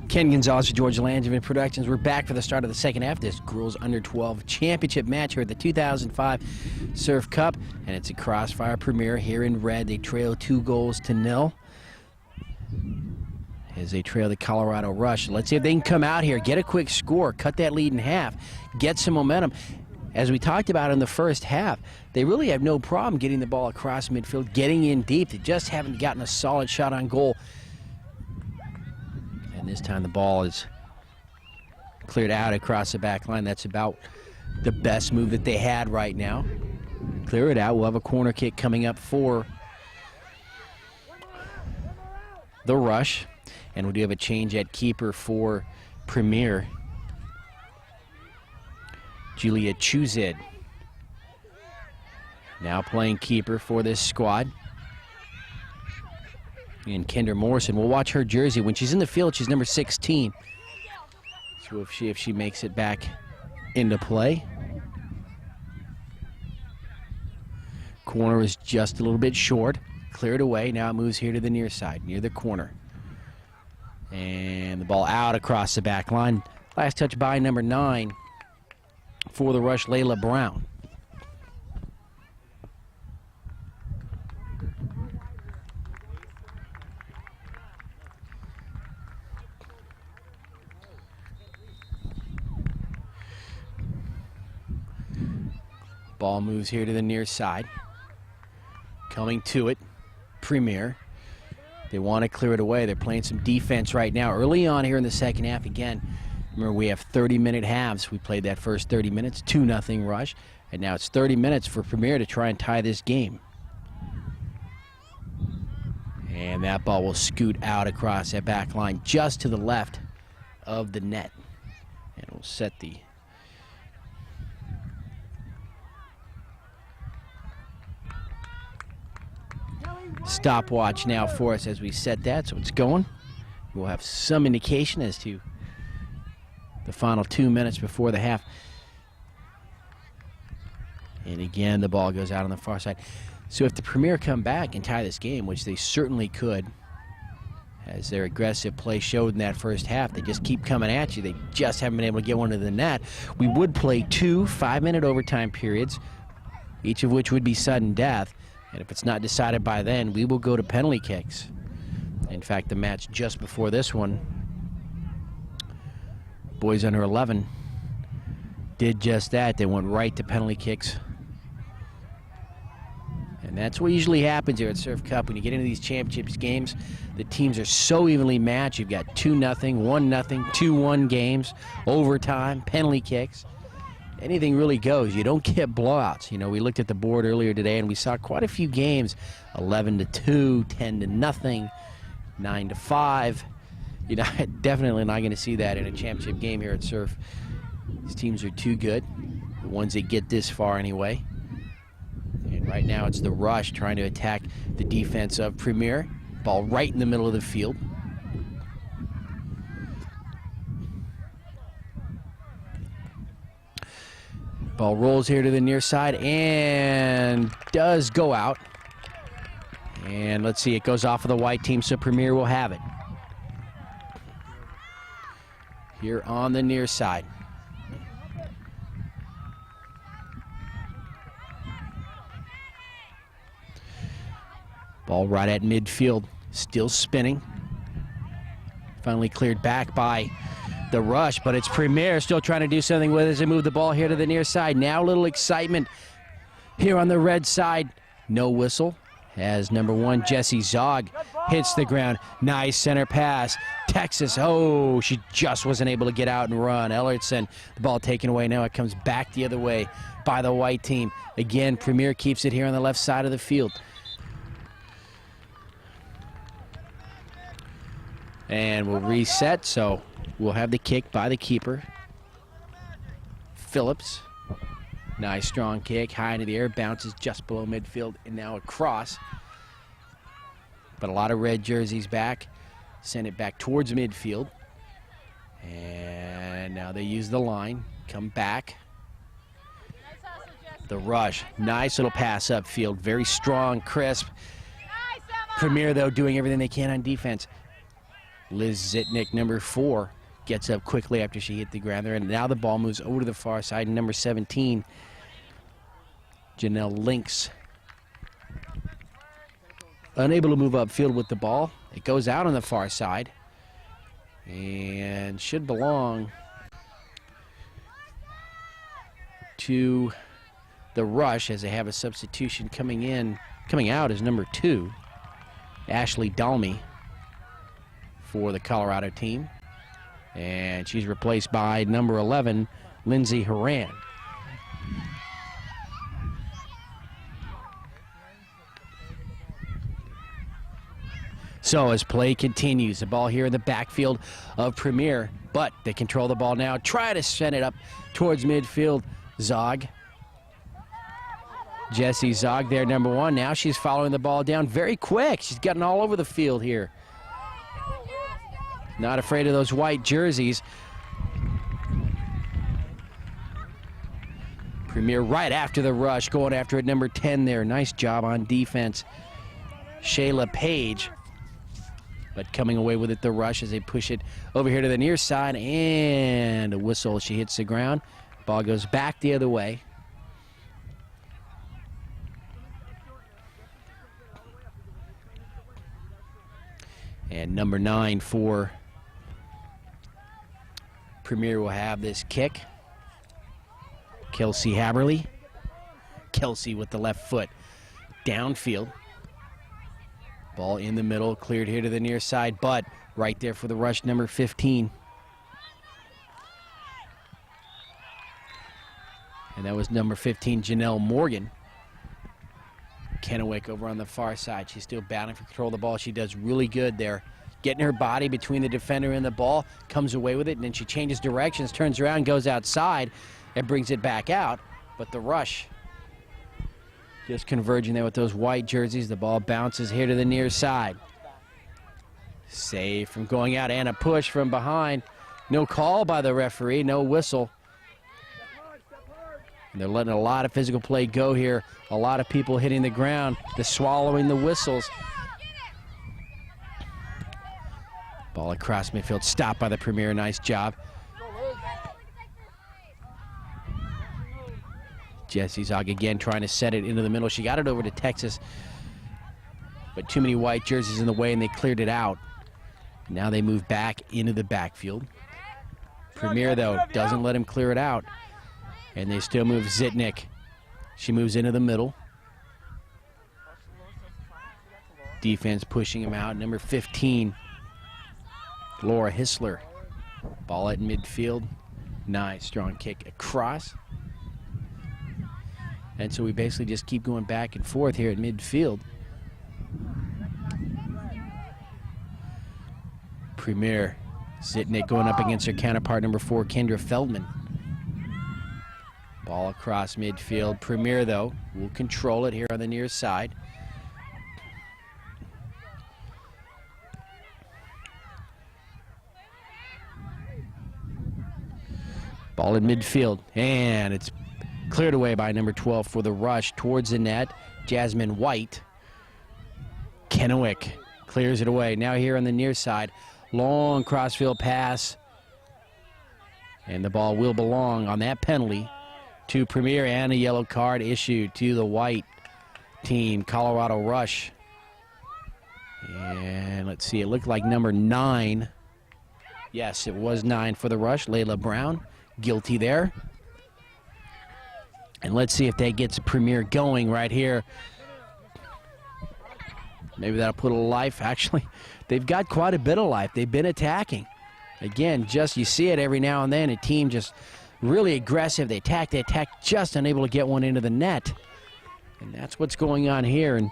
Ken Gonzalez for George Langevin Productions. We're back for the start of the second half of this girls under 12 championship match here at the 2005 Surf Cup, and it's a Crossfire Premier here in red. They trail 2-0 as they trail the Colorado Rush. Let's see if they can come out here, get a quick score, cut that lead in half, get some momentum. As we talked about in the first half, they really have no problem getting the ball across midfield, getting in deep. They just haven't gotten a solid shot on goal. And this time the ball is cleared out across the back line. That's about the best move that they had right now. Clear it out. We'll have a corner kick coming up for the Rush. And we do have a change at keeper for Premier. Julia Chuzid now playing keeper for this squad. And Kendra Morrison, we'll watch her jersey. When she's in the field, she's number 16. So we'll see if she makes it back into play. Corner is just a little bit short. Cleared away. Now it moves here to the near side, near the corner. And the ball out across the back line. Last touch by number 9 for the Rush, Layla Brown. Ball moves here to the near side. Coming to it, Premier. They want to clear it away. They're playing some defense right now. Early on here in the second half, again, remember we have 30-minute halves. We played that first 30 minutes, 2-0 Rush. And now it's 30 minutes for Premier to try and tie this game. And that ball will scoot out across that back line just to the left of the net. And we'll set the stopwatch now for us as we set that, so it's going. We'll have some indication as to the final 2 minutes before the half. And again, the ball goes out on the far side. So if the Premier come back and tie this game, which they certainly could, as their aggressive play showed in that first half, they just keep coming at you. They just haven't been able to get one to the net. We would play 2 5-minute overtime periods, each of which would be sudden death. And if it's not decided by then, we will go to penalty kicks. In fact, the match just before this one, boys under 11 did just that. They went right to penalty kicks. And that's what usually happens here at Surf Cup. When you get into these championships games, the teams are so evenly matched. You've got 2-0, 1-0, 2-1 games, overtime, penalty kicks. Anything really goes. You don't get blowouts. You know, we looked at the board earlier today and we saw quite a few games, 11-2, 10-0, 9-5. You're not, definitely not going to see that in a championship game here at Surf. These teams are too good, the ones that get this far anyway. And right now it's the Rush trying to attack the defense of Premier. Ball right in the middle of the field. Ball rolls here to the near side and does go out. And let's see, it goes off of the white team, so Premier will have it. Here on the near side. Ball right at midfield, still spinning. Finally cleared back by the Rush, but it's Premier still trying to do something with it as they move the ball here to the near side. Now a little excitement here on the red side. No whistle as number 1, Jesse Zog, hits the ground. Nice center pass. Texas, oh, she just wasn't able to get out and run. Ellertson, the ball taken away. Now it comes back the other way by the white team. Again, Premier keeps it here on the left side of the field. And we'll reset, so we'll have the kick by the keeper. Phillips. Nice strong kick, high into the air, bounces just below midfield, and now across. But a lot of red jerseys back. Send it back towards midfield. And now they use the line. Come back. The Rush. Nice little pass upfield. Very strong, crisp. Premier, though, doing everything they can on defense. Liz Zitnick, number 4, gets up quickly after she hit the ground there. And now the ball moves over to the far side. And number 17, Janelle Lynx, unable to move upfield with the ball. It goes out on the far side and should belong to the Rush as they have a substitution coming out as number 2, Ashley Dalmy, for the Colorado team. And she's replaced by number 11, Lindsay Horan. So as play continues, the ball here in the backfield of Premier, but they control the ball now. Try to send it up towards midfield. Zog. Jessie Zog there, number 1. Now she's following the ball down very quick. She's gotten all over the field here. Not afraid of those white jerseys. Premier right after the rush, going after it, number 10 there. Nice job on defense, Shayla Page. But coming away with it, the rush, as they push it over here to the near side, and a whistle. She hits the ground. Ball goes back the other way. And number 9 for Premier will have this kick. Kelsey Haberly. Kelsey with the left foot downfield. Ball in the middle, cleared here to the near side, but right there for the rush, number 15. And that was number 15, Janelle Morgan. Kennewick over on the far side. She's still battling for control of the ball. She does really good there. Getting her body between the defender and the ball, comes away with it, and then she changes directions, turns around, goes outside, and brings it back out. But the rush, just converging there with those white jerseys. The ball bounces here to the near side. Save from going out, and a push from behind. No call by the referee, no whistle. And they're letting a lot of physical play go here. A lot of people hitting the ground. They're swallowing the whistles. Ball across midfield, stopped by the Premier. Nice job. Jessie Zog again trying to set it into the middle. She got it over to Texas, but too many white jerseys in the way, and they cleared it out. Now they move back into the backfield. Premier, though, doesn't let him clear it out. And they still move Zitnik. She moves into the middle. Defense pushing him out. Number 15, Laura Hissler. Ball at midfield. Nice strong kick across. And so we basically just keep going back and forth here at midfield. Premier Zitnik going up against her counterpart, number 4, Kendra Feldman. Ball across midfield. Premier, though, will control it here on the near side. Ball in midfield, and it's cleared away by number 12 for the rush towards the net. Jasmine White. Kennewick clears it away. Now here on the near side, long crossfield pass. And the ball will belong on that penalty to Premier, and a yellow card issued to the white team, Colorado Rush. And let's see, it looked like number 9. Yes, it was 9 for the Rush. Layla Brown, guilty there. And let's see if that gets Premier going right here. Maybe that'll put a life. Actually, they've got quite a bit of life. They've been attacking. Again, just you see it every now and then. A team just really aggressive. They attack, just unable to get one into the net. And that's what's going on here. And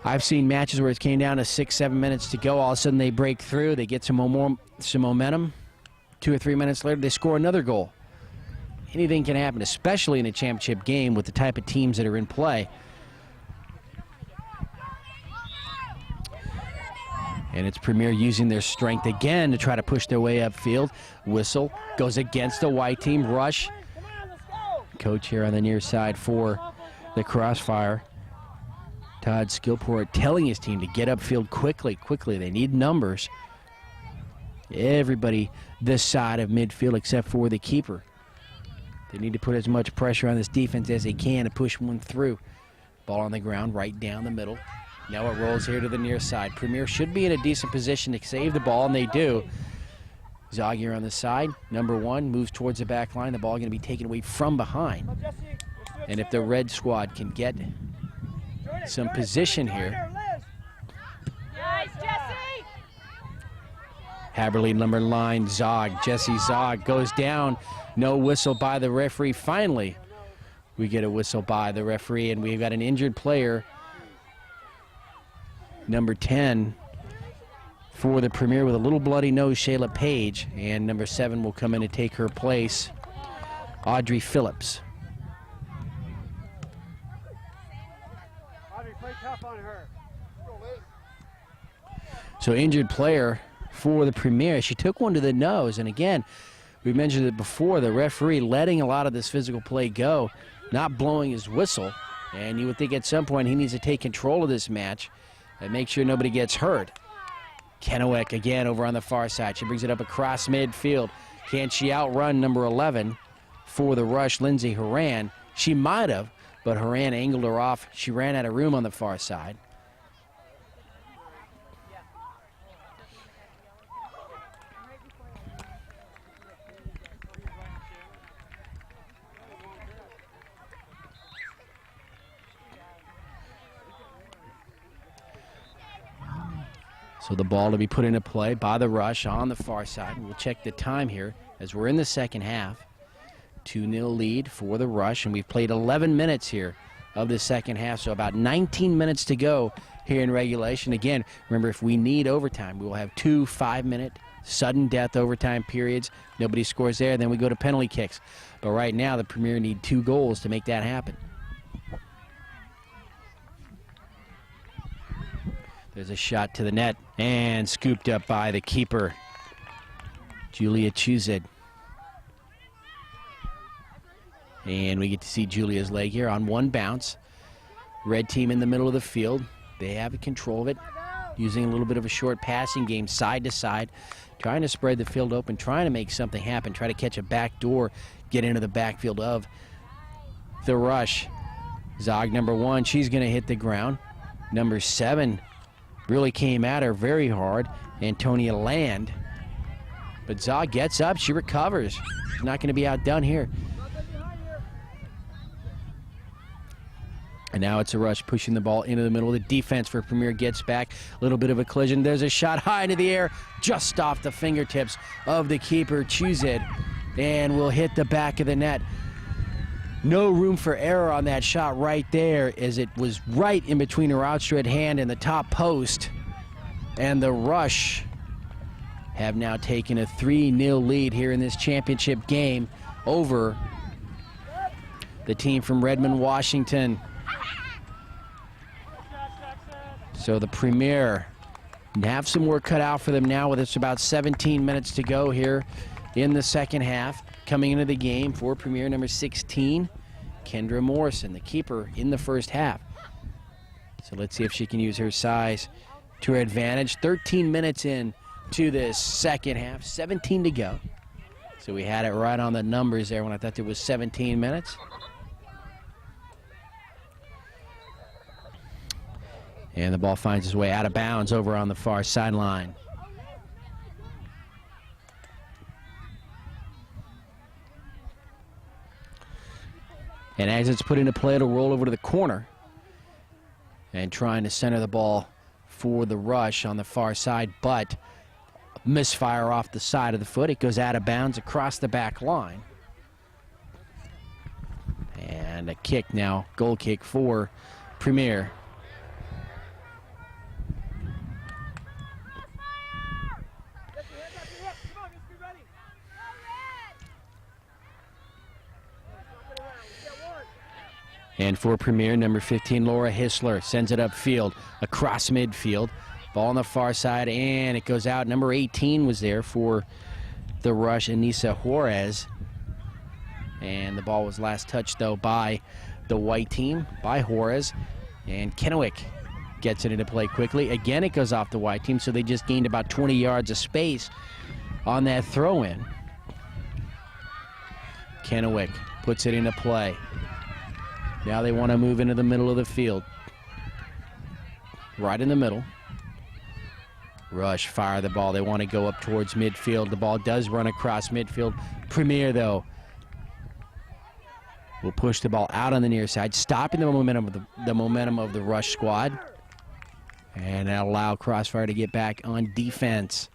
I've seen matches where it came down to 6-7 minutes to go. All of a sudden they break through. They get some momentum. 2 or 3 minutes later, they score another goal. Anything can happen, especially in a championship game with the type of teams that are in play. And it's Premier using their strength again to try to push their way upfield. Whistle goes against the white team. Rush. Coach here on the near side for the Crossfire, Todd Skillport, telling his team to get upfield quickly. They need numbers. Everybody this side of midfield except for the keeper. They need to put as much pressure on this defense as they can to push one through. Ball on the ground right down the middle. Now it rolls here to the near side. Premier should be in a decent position to save the ball, and they do. Zagier on the side. Number 1 moves towards the back line. The ball going to be taken away from behind. And if the red squad can get some position here. Haberly, number 9, Zog. Jesse Zog goes down. No whistle by the referee. Finally, we get a whistle by the referee, and we've got an injured player. Number 10 for the Premier with a little bloody nose, Shayla Page. And number 7 will come in to take her place, Audrey Phillips. Audrey, play tough on her. So injured player for the Premier. She took one to the nose, and again, we mentioned it before, the referee letting a lot of this physical play go, not blowing his whistle. And you would think at some point he needs to take control of this match and make sure nobody gets hurt. Kennewick again over on the far side. She brings it up across midfield. Can she outrun number 11 for the Rush, Lindsay Horan? She might have, but Horan angled her off. She ran out of room on the far side. So the ball to be put into play by the Rush on the far side. We'll check the time here as we're in the second half. 2-0 lead for the Rush, and we've played 11 minutes here of the second half, so about 19 minutes to go here in regulation. Again, remember, if we need overtime, we will have 2 5-minute sudden death overtime periods. Nobody scores there, then we go to penalty kicks. But right now, the Premier need 2 goals to make that happen. There's a shot to the net and scooped up by the keeper, Julia Chuzid. And we get to see Julia's leg here on one bounce. Red team in the middle of the field. They have control of it, using a little bit of a short passing game side to side, trying to spread the field open, trying to make something happen, try to catch a back door, get into the backfield of the Rush. Zog, number 1, she's going to hit the ground. Number 7 really came at her very hard. Antonia Land. But Zog gets up, she recovers. She's not going to be outdone here. And now it's a Rush pushing the ball into the middle. The defense for Premier gets back. A little bit of a collision. There's a shot high into the air, just off the fingertips of the keeper, Chuzid, and will hit the back of the net. No room for error on that shot right there, as it was right in between her outstretched hand and the top post. And the Rush have now taken a 3-0 lead here in this championship game over the team from Redmond, Washington. So the Premier have some work cut out for them now, with it's about 17 minutes to go here in the second half. Coming into the game for Premier, number 16, Kendra Morrison, the keeper in the first half. So let's see if she can use her size to her advantage. 13 minutes in to this second half, 17 to go. So we had it right on the numbers there when I thought it was 17 minutes. And the ball finds its way out of bounds over on the far sideline. And as it's put into play, it'll roll over to the corner. And trying to center the ball for the Rush on the far side, but misfire off the side of the foot. It goes out of bounds across the back line. And a kick now, goal kick for Premier. And for Premier, number 15, Laura Hissler sends it upfield, across midfield. Ball on the far side, and it goes out. Number 18 was there for the Rush, Anissa Juarez. And the ball was last touched, though, by the white team, by Juarez. And Kennewick gets it into play quickly. Again, it goes off the white team, so they just gained about 20 yards of space on that throw-in. Kennewick puts it into play. Now they want to move into the middle of the field. Right in the middle. Rush fire the ball. They want to go up towards midfield. The ball does run across midfield. Premier, though, will push the ball out on the near side, stopping the momentum of the Rush squad. And that'll allow Crossfire to get back on defense.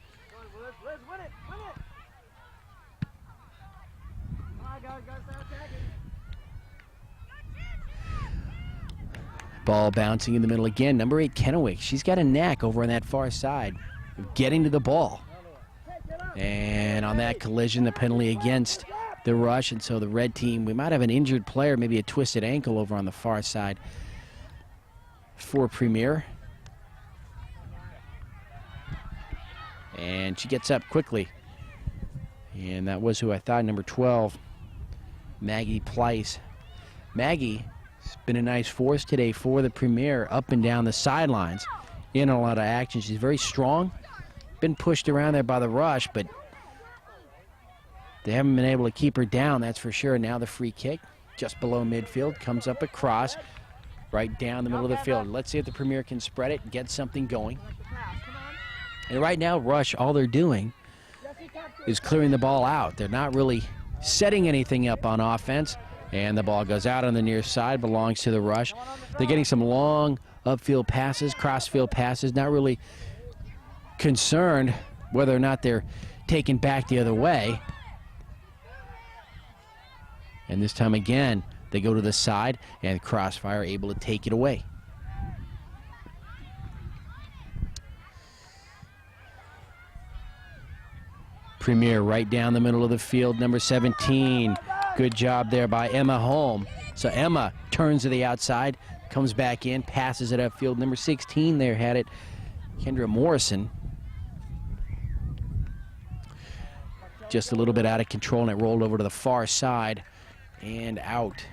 Ball bouncing in the middle again. Number 8, Kennewick. She's got a knack over on that far side of getting to the ball. And on that collision, the penalty against the Rush. And so the red team, we might have an injured player, maybe a twisted ankle over on the far side for Premier. And she gets up quickly. And that was who I thought, number 12, Maggie Pleiss. Maggie has been a nice force today for the Premier, up and down the sidelines, in a lot of action. She's very strong, been pushed around there by the rush, but they haven't been able to keep her down, that's for sure. Now the free kick, just below midfield, comes up across, right down the middle of the field. Let's see if the Premier can spread it and get something going. And right now, Rush, all they're doing is clearing the ball out. They're not really setting anything up on offense. And the ball goes out on the near side, belongs to the Rush. They're getting some long upfield passes, crossfield passes, not really concerned whether or not they're taken back the other way. And this time again, they go to the side, and Crossfire able to take it away. Premier right down the middle of the field, number 17. Good job there by Emma Holm. So Emma turns to the outside, comes back in, passes it upfield. Number 16 there had it, Kendra Morrison. Just a little bit out of control, and it rolled over to the far side and out.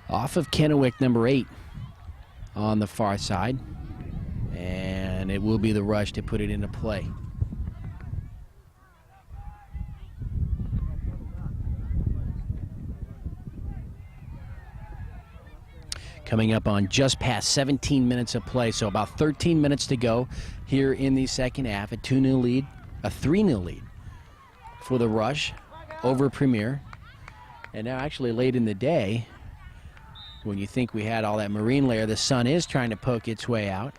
Off of Kennewick, number 8 on the far side. And it will be the Rush to put it into play. Coming up on just past 17 minutes of play, so about 13 minutes to go here in the second half. A 2-0 lead, a 3-0 lead for the Rush over Premier. And now actually late in the day, when you think we had all that marine layer, the sun is trying to poke its way out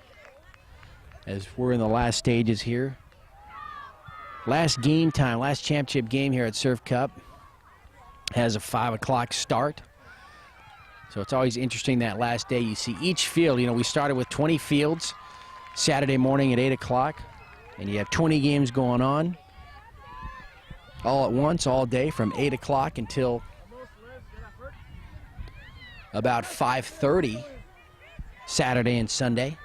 as we're in the last stages here. Last game time, last championship game here at Surf Cup has a 5 o'clock start. So it's always interesting that last day. You see each field, you know, we started with 20 fields Saturday morning at 8 o'clock, and you have 20 games going on all at once, all day from 8 o'clock until about 5:30 Saturday and Sunday.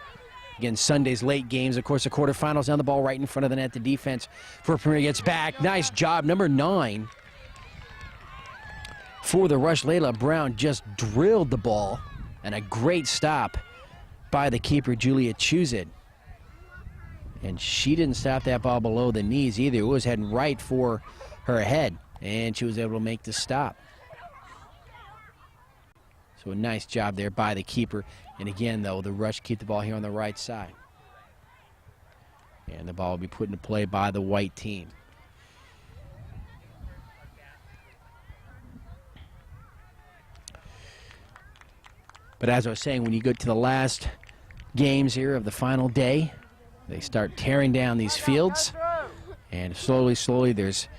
Again, Sunday's late games. Of course, the quarterfinals on the ball right in front of the net. The defense for Premier gets back. Nice job. Number 9 for the Rush. Layla Brown just drilled the ball, and a great stop by the keeper, Julia Chuzit. And she didn't stop that ball below the knees either. It was heading right for her head, and she was able to make the stop. So a nice job there by the keeper. And again, though, the Rush keep the ball here on the right side. And the ball will be put into play by the white team. But as I was saying, when you go to the last games here of the final day, they start tearing down these fields. And slowly, slowly, there's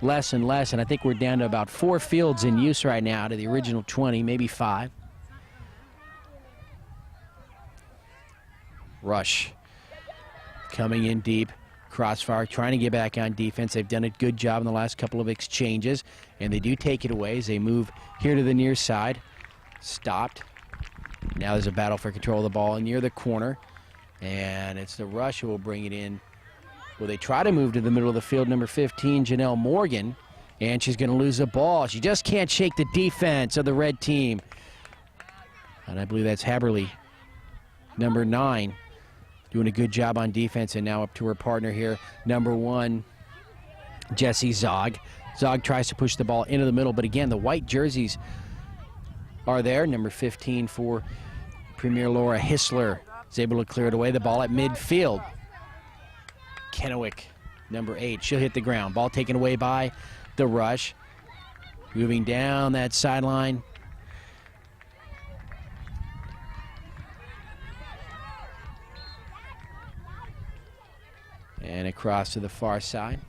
less and less, and I think we're down to about 4 fields in use right now out of the original 20, maybe 5. Rush coming in deep. Crossfire trying to get back on defense. They've done a good job in the last couple of exchanges, and they do take it away as they move here to the near side. Stopped. Now there's a battle for control of the ball near the corner, and it's the Rush who will bring it in. Well, they try to move to the middle of the field, number 15, Janelle Morgan, and she's going to lose the ball. She just can't shake the defense of the red team. And I believe that's Haberly, number 9, doing a good job on defense, and now up to her partner here, number 1, Jessie Zog. Zog tries to push the ball into the middle, but again, the white jerseys are there. Number 15 for Premier, Laura Hissler, is able to clear it away. The ball at midfield. Kennewick, number 8, she'll hit the ground. Ball taken away by the Rush. Moving down that sideline. And across to the far side.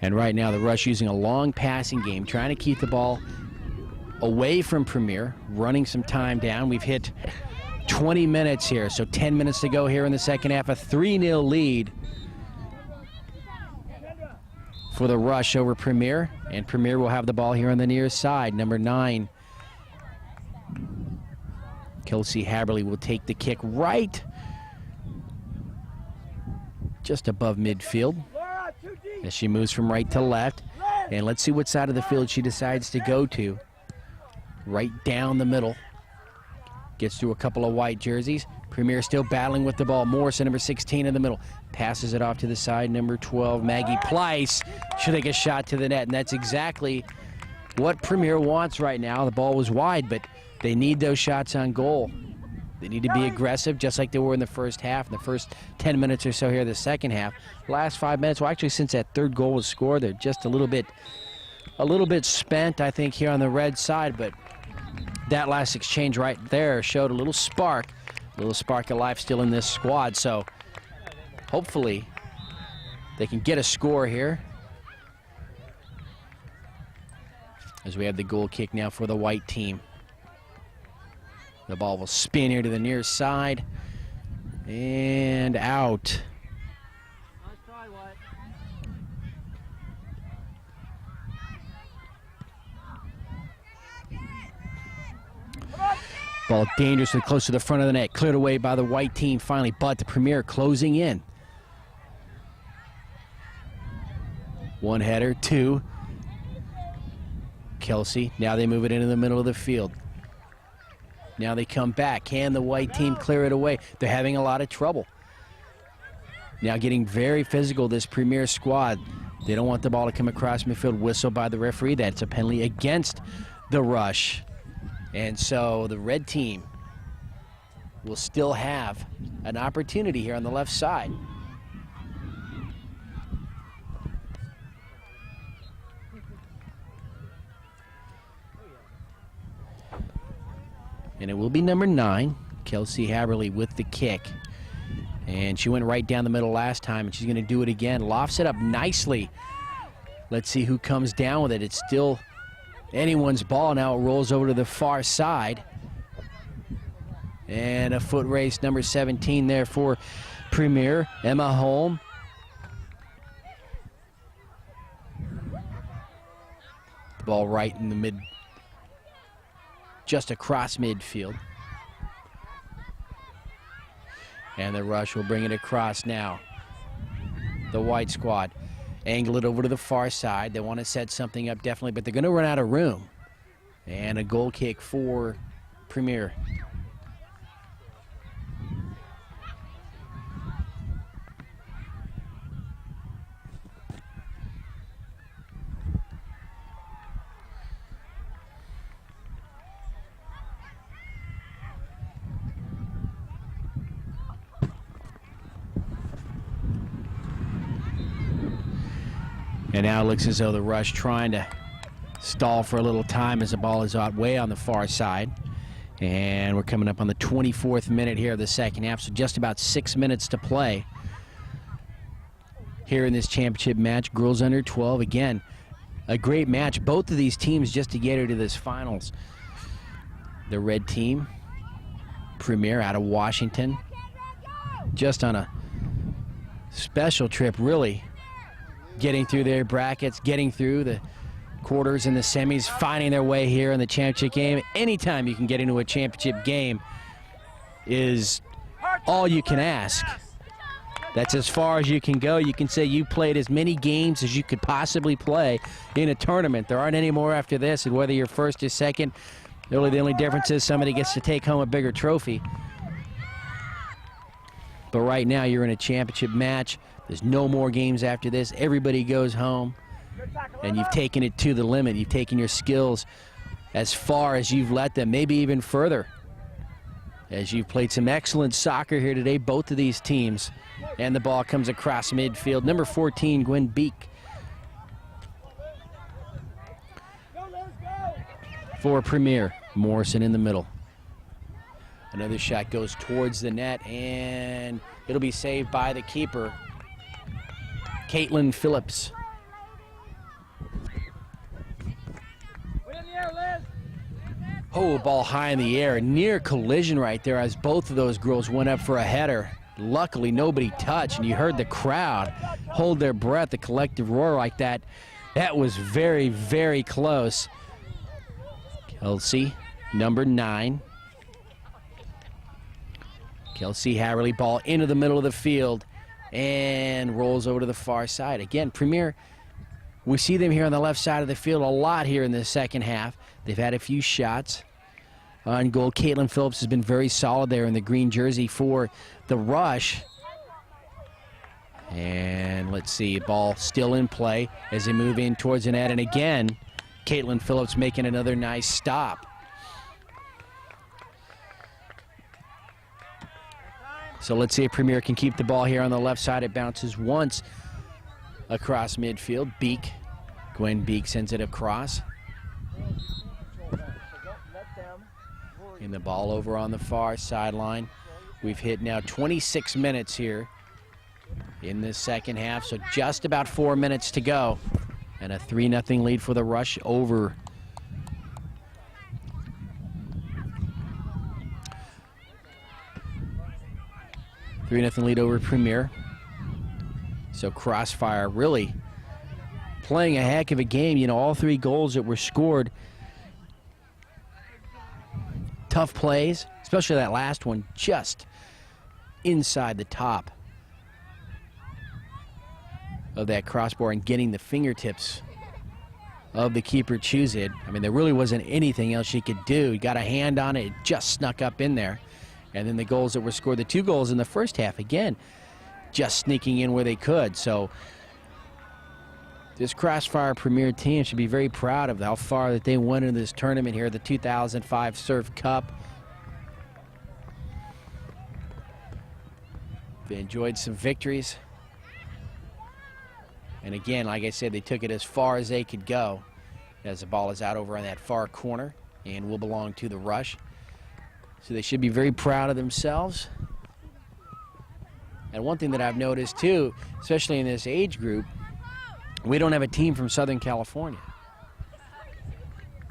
And right now the Rush using a long passing game, trying to keep the ball away from Premier, running some time down. We've hit 20 minutes here, so 10 minutes to go here in the second half. A 3-0 lead for the Rush over Premier, and Premier will have the ball here on the near side. Number 9, Kelsey Haberly, will take the kick right just above midfield as she moves from right to left. And let's see what side of the field she decides to go to. Right down the middle. Gets through a couple of white jerseys. Premier still battling with the ball. Morrison, number 16, in the middle. Passes it off to the side. Number 12, Maggie Pleiss. She'll take a shot to the net, and that's exactly what Premier wants right now. The ball was wide, but they need those shots on goal. They need to be aggressive, just like they were in the first half, in the first 10 minutes or so here in the second half. Last 5 minutes, well, actually, since that third goal was scored, they're just a little bit spent, I think, here on the red side. But that last exchange right there showed a little spark of life still in this squad. So hopefully they can get a score here, as we have the goal kick now for the white team. The ball will spin here to the near side and out. Ball dangerously close to the front of the net, cleared away by the white team finally, but the Premier closing in. One header, 2. Kelsey, now they move it into the middle of the field. Now they come back. Can the white team clear it away? They're having a lot of trouble. Now getting very physical, this Premier squad. They don't want the ball to come across midfield. Whistle by the referee. That's a penalty against the Rush. And so the red team will still have an opportunity here on the left side. And it will be number 9, Kelsey Haberly, with the kick. And she went right down the middle last time, and she's going to do it again. Lofts it up nicely. Let's see who comes down with it. It's still anyone's ball. Now it rolls over to the far side. And a foot race, number 17 there for Premier, Emma Holm. The ball right in the mid, just across midfield. And the Rush will bring it across now. The white squad angle it over to the far side. They want to set something up definitely, but they're going to run out of room. And a goal kick for Premier. And now it looks as though the Rush trying to stall for a little time as the ball is out way on the far side. And we're coming up on the 24th minute here of the second half, so just about 6 minutes to play here in this championship match. Girls under 12, again, a great match. Both of these teams just to get her to this finals. The red team, Premier out of Washington, just on a special trip, really. Getting through their brackets, getting through the quarters and the semis, finding their way here in the championship game. Anytime you can get into a championship game is all you can ask. That's as far as you can go. You can say you played as many games as you could possibly play in a tournament. There aren't any more after this, and whether you're first or second, really the only difference is somebody gets to take home a bigger trophy. But right now you're in a championship match. There's no more games after this. Everybody goes home, and you've taken it to the limit. You've taken your skills as far as you've let them, maybe even further, as you've played some excellent soccer here today, both of these teams. And the ball comes across midfield. Number 14, Gwen Beek, for Premier. Morrison in the middle. Another shot goes towards the net, and it'll be saved by the keeper, Caitlin Phillips. Oh, ball high in the air. Near collision right there as both of those girls went up for a header. Luckily, nobody touched, and you heard the crowd hold their breath, the collective roar like that. That was very, very close. Kelsey, number 9. Kelsey Haverly, ball into the middle of the field and rolls over to the far side. Again, Premier, we see them here on the left side of the field a lot here in the second half. They've had a few shots on goal. Caitlin Phillips has been very solid there in the green jersey for the Rush. And let's see, ball still in play as they move in towards the net. And again, Caitlin Phillips making another nice stop. So let's see if Premier can keep the ball here on the left side. It bounces once across midfield. Beek, Gwen Beek sends it across. And the ball over on the far sideline. We've hit now 26 minutes here in this second half, so just about 4 minutes to go. And a 3-0 lead for the Rush over. Three-0 lead over Premier. So Crossfire really playing a heck of a game. You know, all 3 goals that were scored, tough plays, especially that last one, just inside the top of that crossbar and getting the fingertips of the keeper choose it. I mean, there really wasn't anything else she could do. He got a hand on it, it just snuck up in there. And then the goals that were scored, the 2 goals in the first half, again, just sneaking in where they could. So this Crossfire Premier team should be very proud of how far that they went in this tournament here, the 2005 Surf Cup. They enjoyed some victories. And again, like I said, they took it as far as they could go as the ball is out over on that far corner and will belong to the Rush. So they should be very proud of themselves. And one thing that I've noticed too, especially in this age group, we don't have a team from Southern California,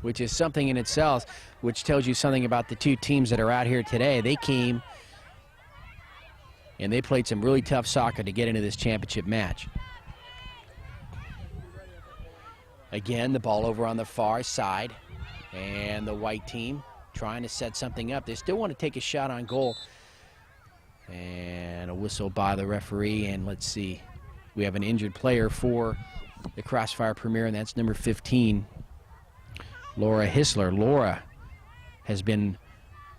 which is something in itself, which tells you something about the 2 teams that are out here today. They came and they played some really tough soccer to get into this championship match. Again, the ball over on the far side, and the white team trying to set something up. They still want to take a shot on goal. And a whistle by the referee, and let's see. We have an injured player for the Crossfire Premier, and that's number 15, Laura Hissler. Laura has been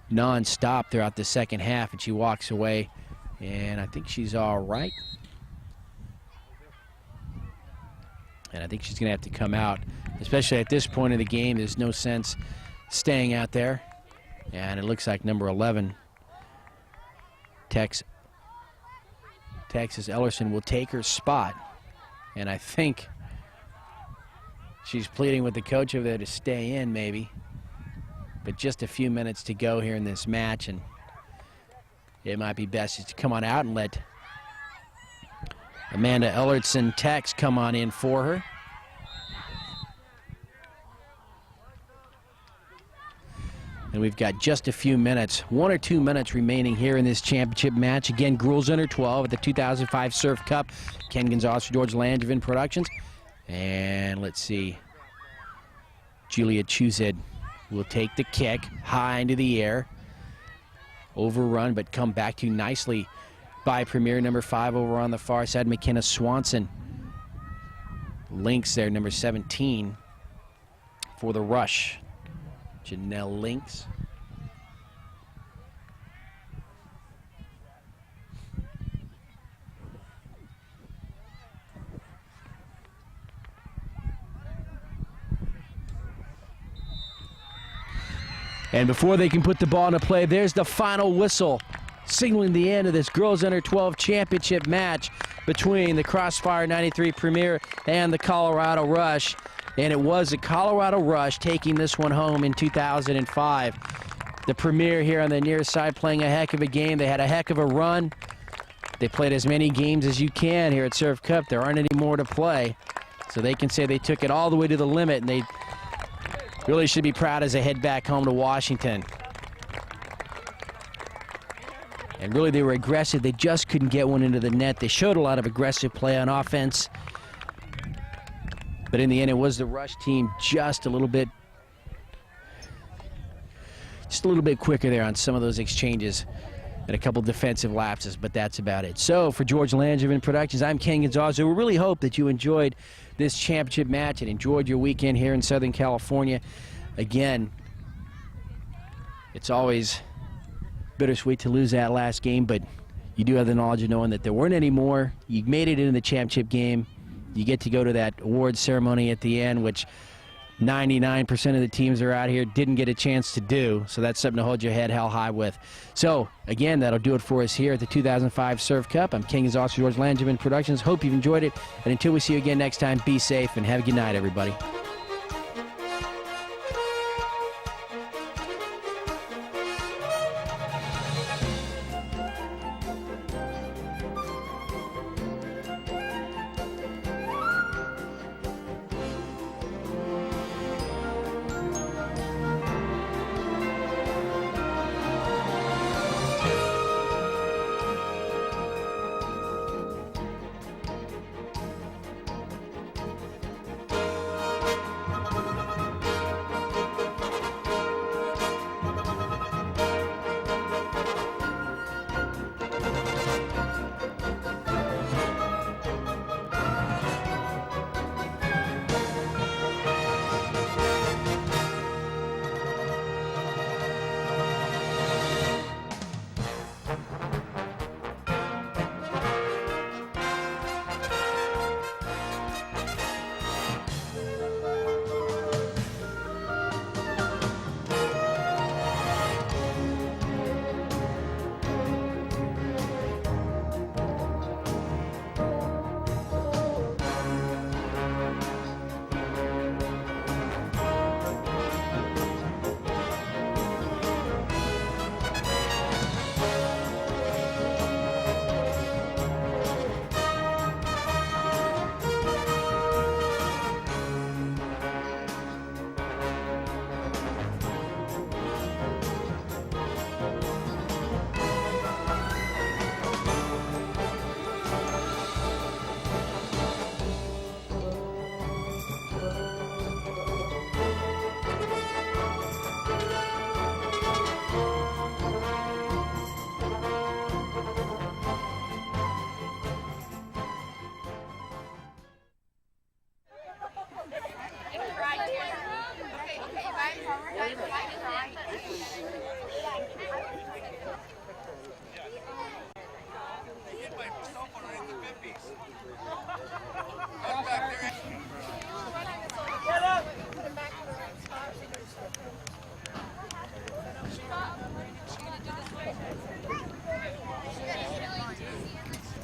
non-stop throughout the second half, and she walks away, and I think she's all right. And I think she's going to have to come out, especially at this point of the game. There's no sense staying out there. And it looks like number 11, Texas Ellerson, will take her spot. And I think she's pleading with the coach over there to stay in, maybe. But just a few minutes to go here in this match, and it might be best just to come on out and let Amanda Ellerson Tex come on in for her. And we've got just a few minutes, 1 or 2 minutes remaining here in this championship match. Again, girls under 12 at the 2005 Surf Cup. Ken Gonzalez for George Langevin Productions. And let's see. Julia Chuzid will take the kick high into the air. Overrun, but come back to nicely by Premier, number 5 over on the far side, McKenna Swanson. Links there, number 17 for the Rush. Janelle Links. And before they can put the ball into play, there's the final whistle, signaling the end of this girls under 12 championship match between the Crossfire 93 Premier and the Colorado Rush. And it was the Colorado Rush taking this one home in 2005. The Premier here on the near side playing a heck of a game. They had a heck of a run. They played as many games as you can here at Surf Cup. There aren't any more to play. So they can say they took it all the way to the limit, and they Really should be proud as they head back home to Washington. And really they were aggressive. They just couldn't get one into the net. They showed a lot of aggressive play on offense. But in the end, it was the Rush team just a little bit quicker there on some of those exchanges and a couple defensive lapses, but that's about it. So for George Langevin Productions, I'm Ken Gonzalez. We really hope that you enjoyed this championship match and enjoyed your weekend here in Southern California. Again, it's always bittersweet to lose that last game, but you do have the knowledge of knowing that there weren't any more. You made it into the championship game. You get to go to that awards ceremony at the end, which 99% of the teams that are out here didn't get a chance to do, so that's something to hold your head held high with. So, again, that'll do it for us here at the 2005 Surf Cup. I'm Ken Gonzalez, George Langevin Productions. Hope you've enjoyed it, and until we see you again next time, be safe and have a good night, everybody.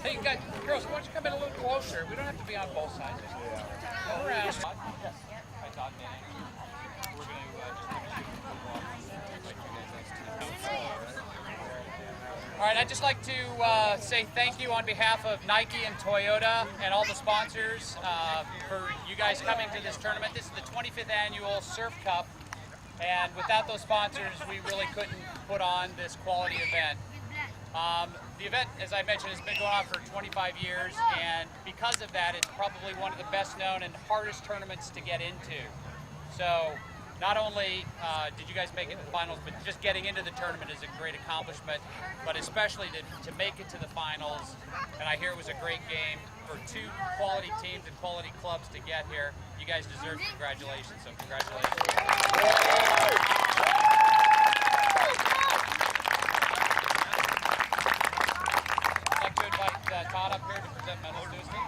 Hey, you guys, girls, why don't you come in a little closer? We don't have to be on both sides. Go around. Yes. Hi, Todd. We're going to All right, I'd just like to say thank you on behalf of Nike and Toyota and all the sponsors for you guys coming to this tournament. This is the 25th annual Surf Cup, and without those sponsors, we really couldn't put on this quality event. The event, as I mentioned, has been going on for 25 years, and because of that, it's probably one of the best known and hardest tournaments to get into. So not only did you guys make it to the finals, but just getting into the tournament is a great accomplishment, but especially to make it to the finals. And I hear it was a great game for two quality teams and quality clubs to get here. You guys deserve congratulations, so congratulations. I'd like to invite Todd up here to present medals to his team.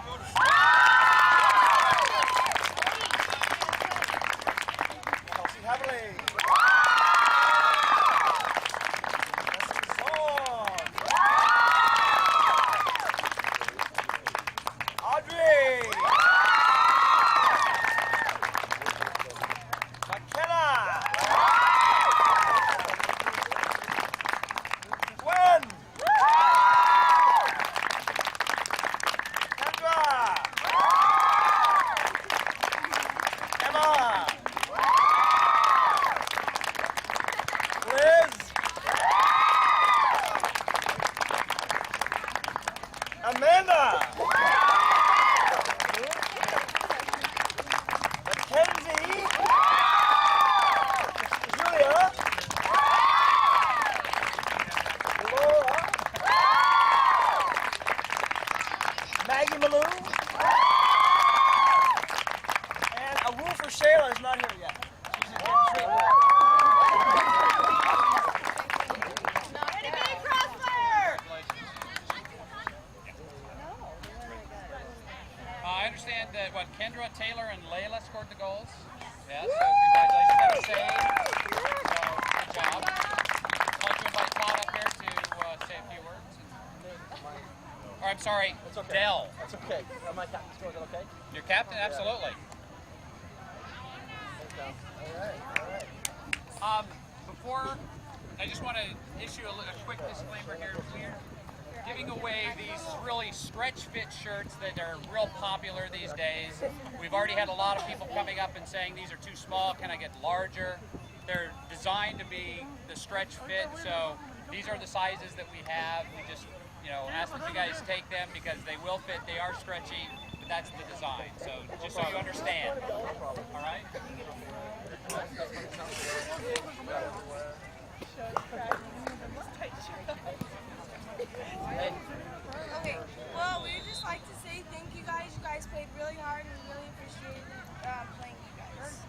Lou. And a woo for Shayla is not here yet. She's getting treatment. Ready, big Crossfire! I understand that Kendra, Taylor, and Layla scored the goals. Yes, so congratulations. That was saved. So, good job. I'd like to invite Todd up here to say a few words. Or I'm sorry, That's okay. Dell. That's okay. My captain's going, is that okay? Your captain? Absolutely. Before, I just want to issue a quick disclaimer here. We're giving away these really stretch fit shirts that are real popular these days. We've already had a lot of people coming up and saying these are too small, can I get larger? They're designed to be the stretch fit, so these are the sizes that we have. We just, ask that you guys take them because they will fit, they are stretchy, but that's the design. So just so you understand. All right? Okay, well, we would just like to say thank you guys. You guys played really hard and we really appreciated playing you guys.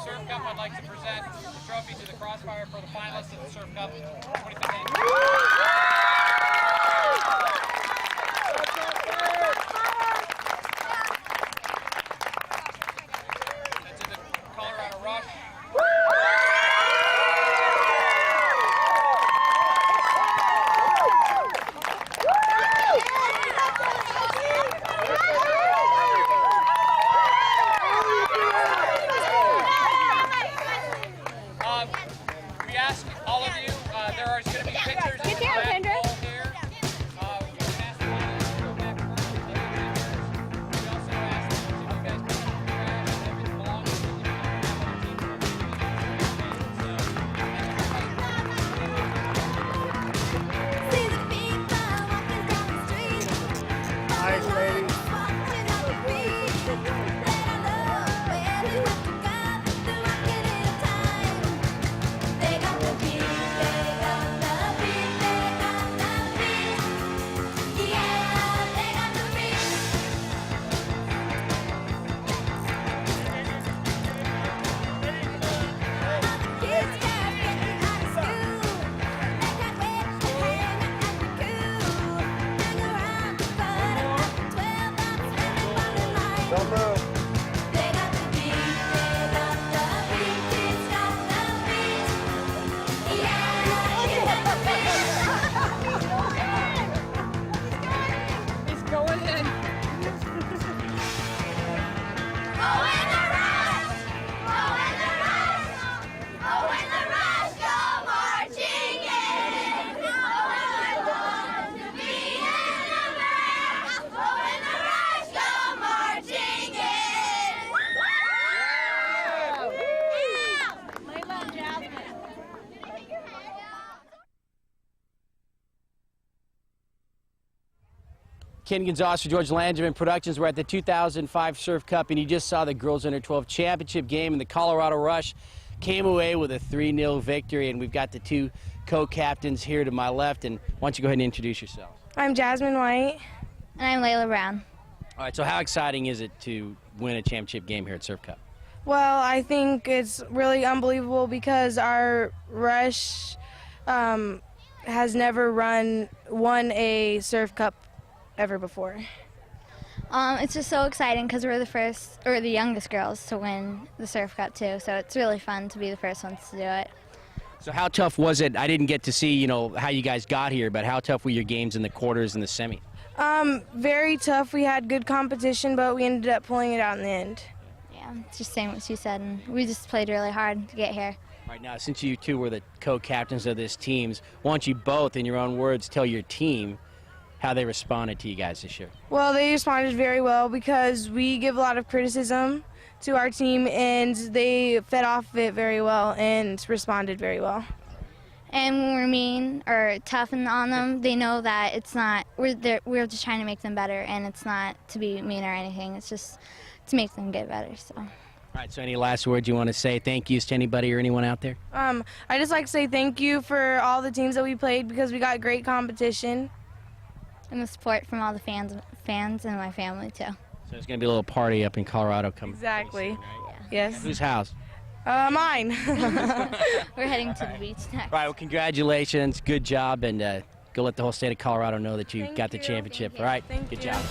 Surf Cup, I'd like to present the trophy to the Crossfire for the finalists of the Surf Cup 2015. That's in the Colorado Rush. We ask all of you, there are going to be pictures Good job, Kendra. here. We ask the finalists to go back first. We also ask that you guys pick up your trash and everything belongs to you. Have our team for See the people walking down the street. Nice, ladies. Walking on the beat. Let I know where they want to go. They're walking in a time. They got the beat. They got the beat. They got the Ken Gonzalez for George Langevin Productions. We're at the 2005 Surf Cup, and you just saw the Girls Under 12 Championship game, and the Colorado Rush came away with a 3-0 victory, and we've got the two co-captains here to my left. And why don't you go ahead and introduce yourselves? I'm Jasmine White. And I'm Layla Brown. All right, so how exciting is it to win a championship game here at Surf Cup? Well, I think it's really unbelievable because our Rush has never won a Surf Cup ever before. It's just so exciting because we're the first, or the youngest girls to win the Surf Cup too, so it's really fun to be the first ones to do it. So how tough was it? I didn't get to see, how you guys got here, but how tough were your games in the quarters and the semi? Very tough. We had good competition, but we ended up pulling it out in the end. Yeah, it's just saying what she said, and we just played really hard to get here. All right, now, since you two were the co-captains of this team, why don't you both, in your own words, tell your team how they responded to you guys this year? Well, they responded very well because we give a lot of criticism to our team, and they fed off of it very well and responded very well. And when we're mean or tough on them, they know that it's not, we're just trying to make them better, and it's not to be mean or anything. It's just to make them get better. So. All right, so any last words you want to say? Thank yous to anybody or anyone out there? I just like to say thank you for all the teams that we played because we got great competition. And the support from all the fans and my family too. So there's going to be a little party up in Colorado coming. Exactly. Right? Yes. Whose house? Mine. We're heading to the beach next. All right, well, congratulations. Good job, and go let the whole state of Colorado know that you Thank got the you. championship. Thank you. All right, Thank good you. job.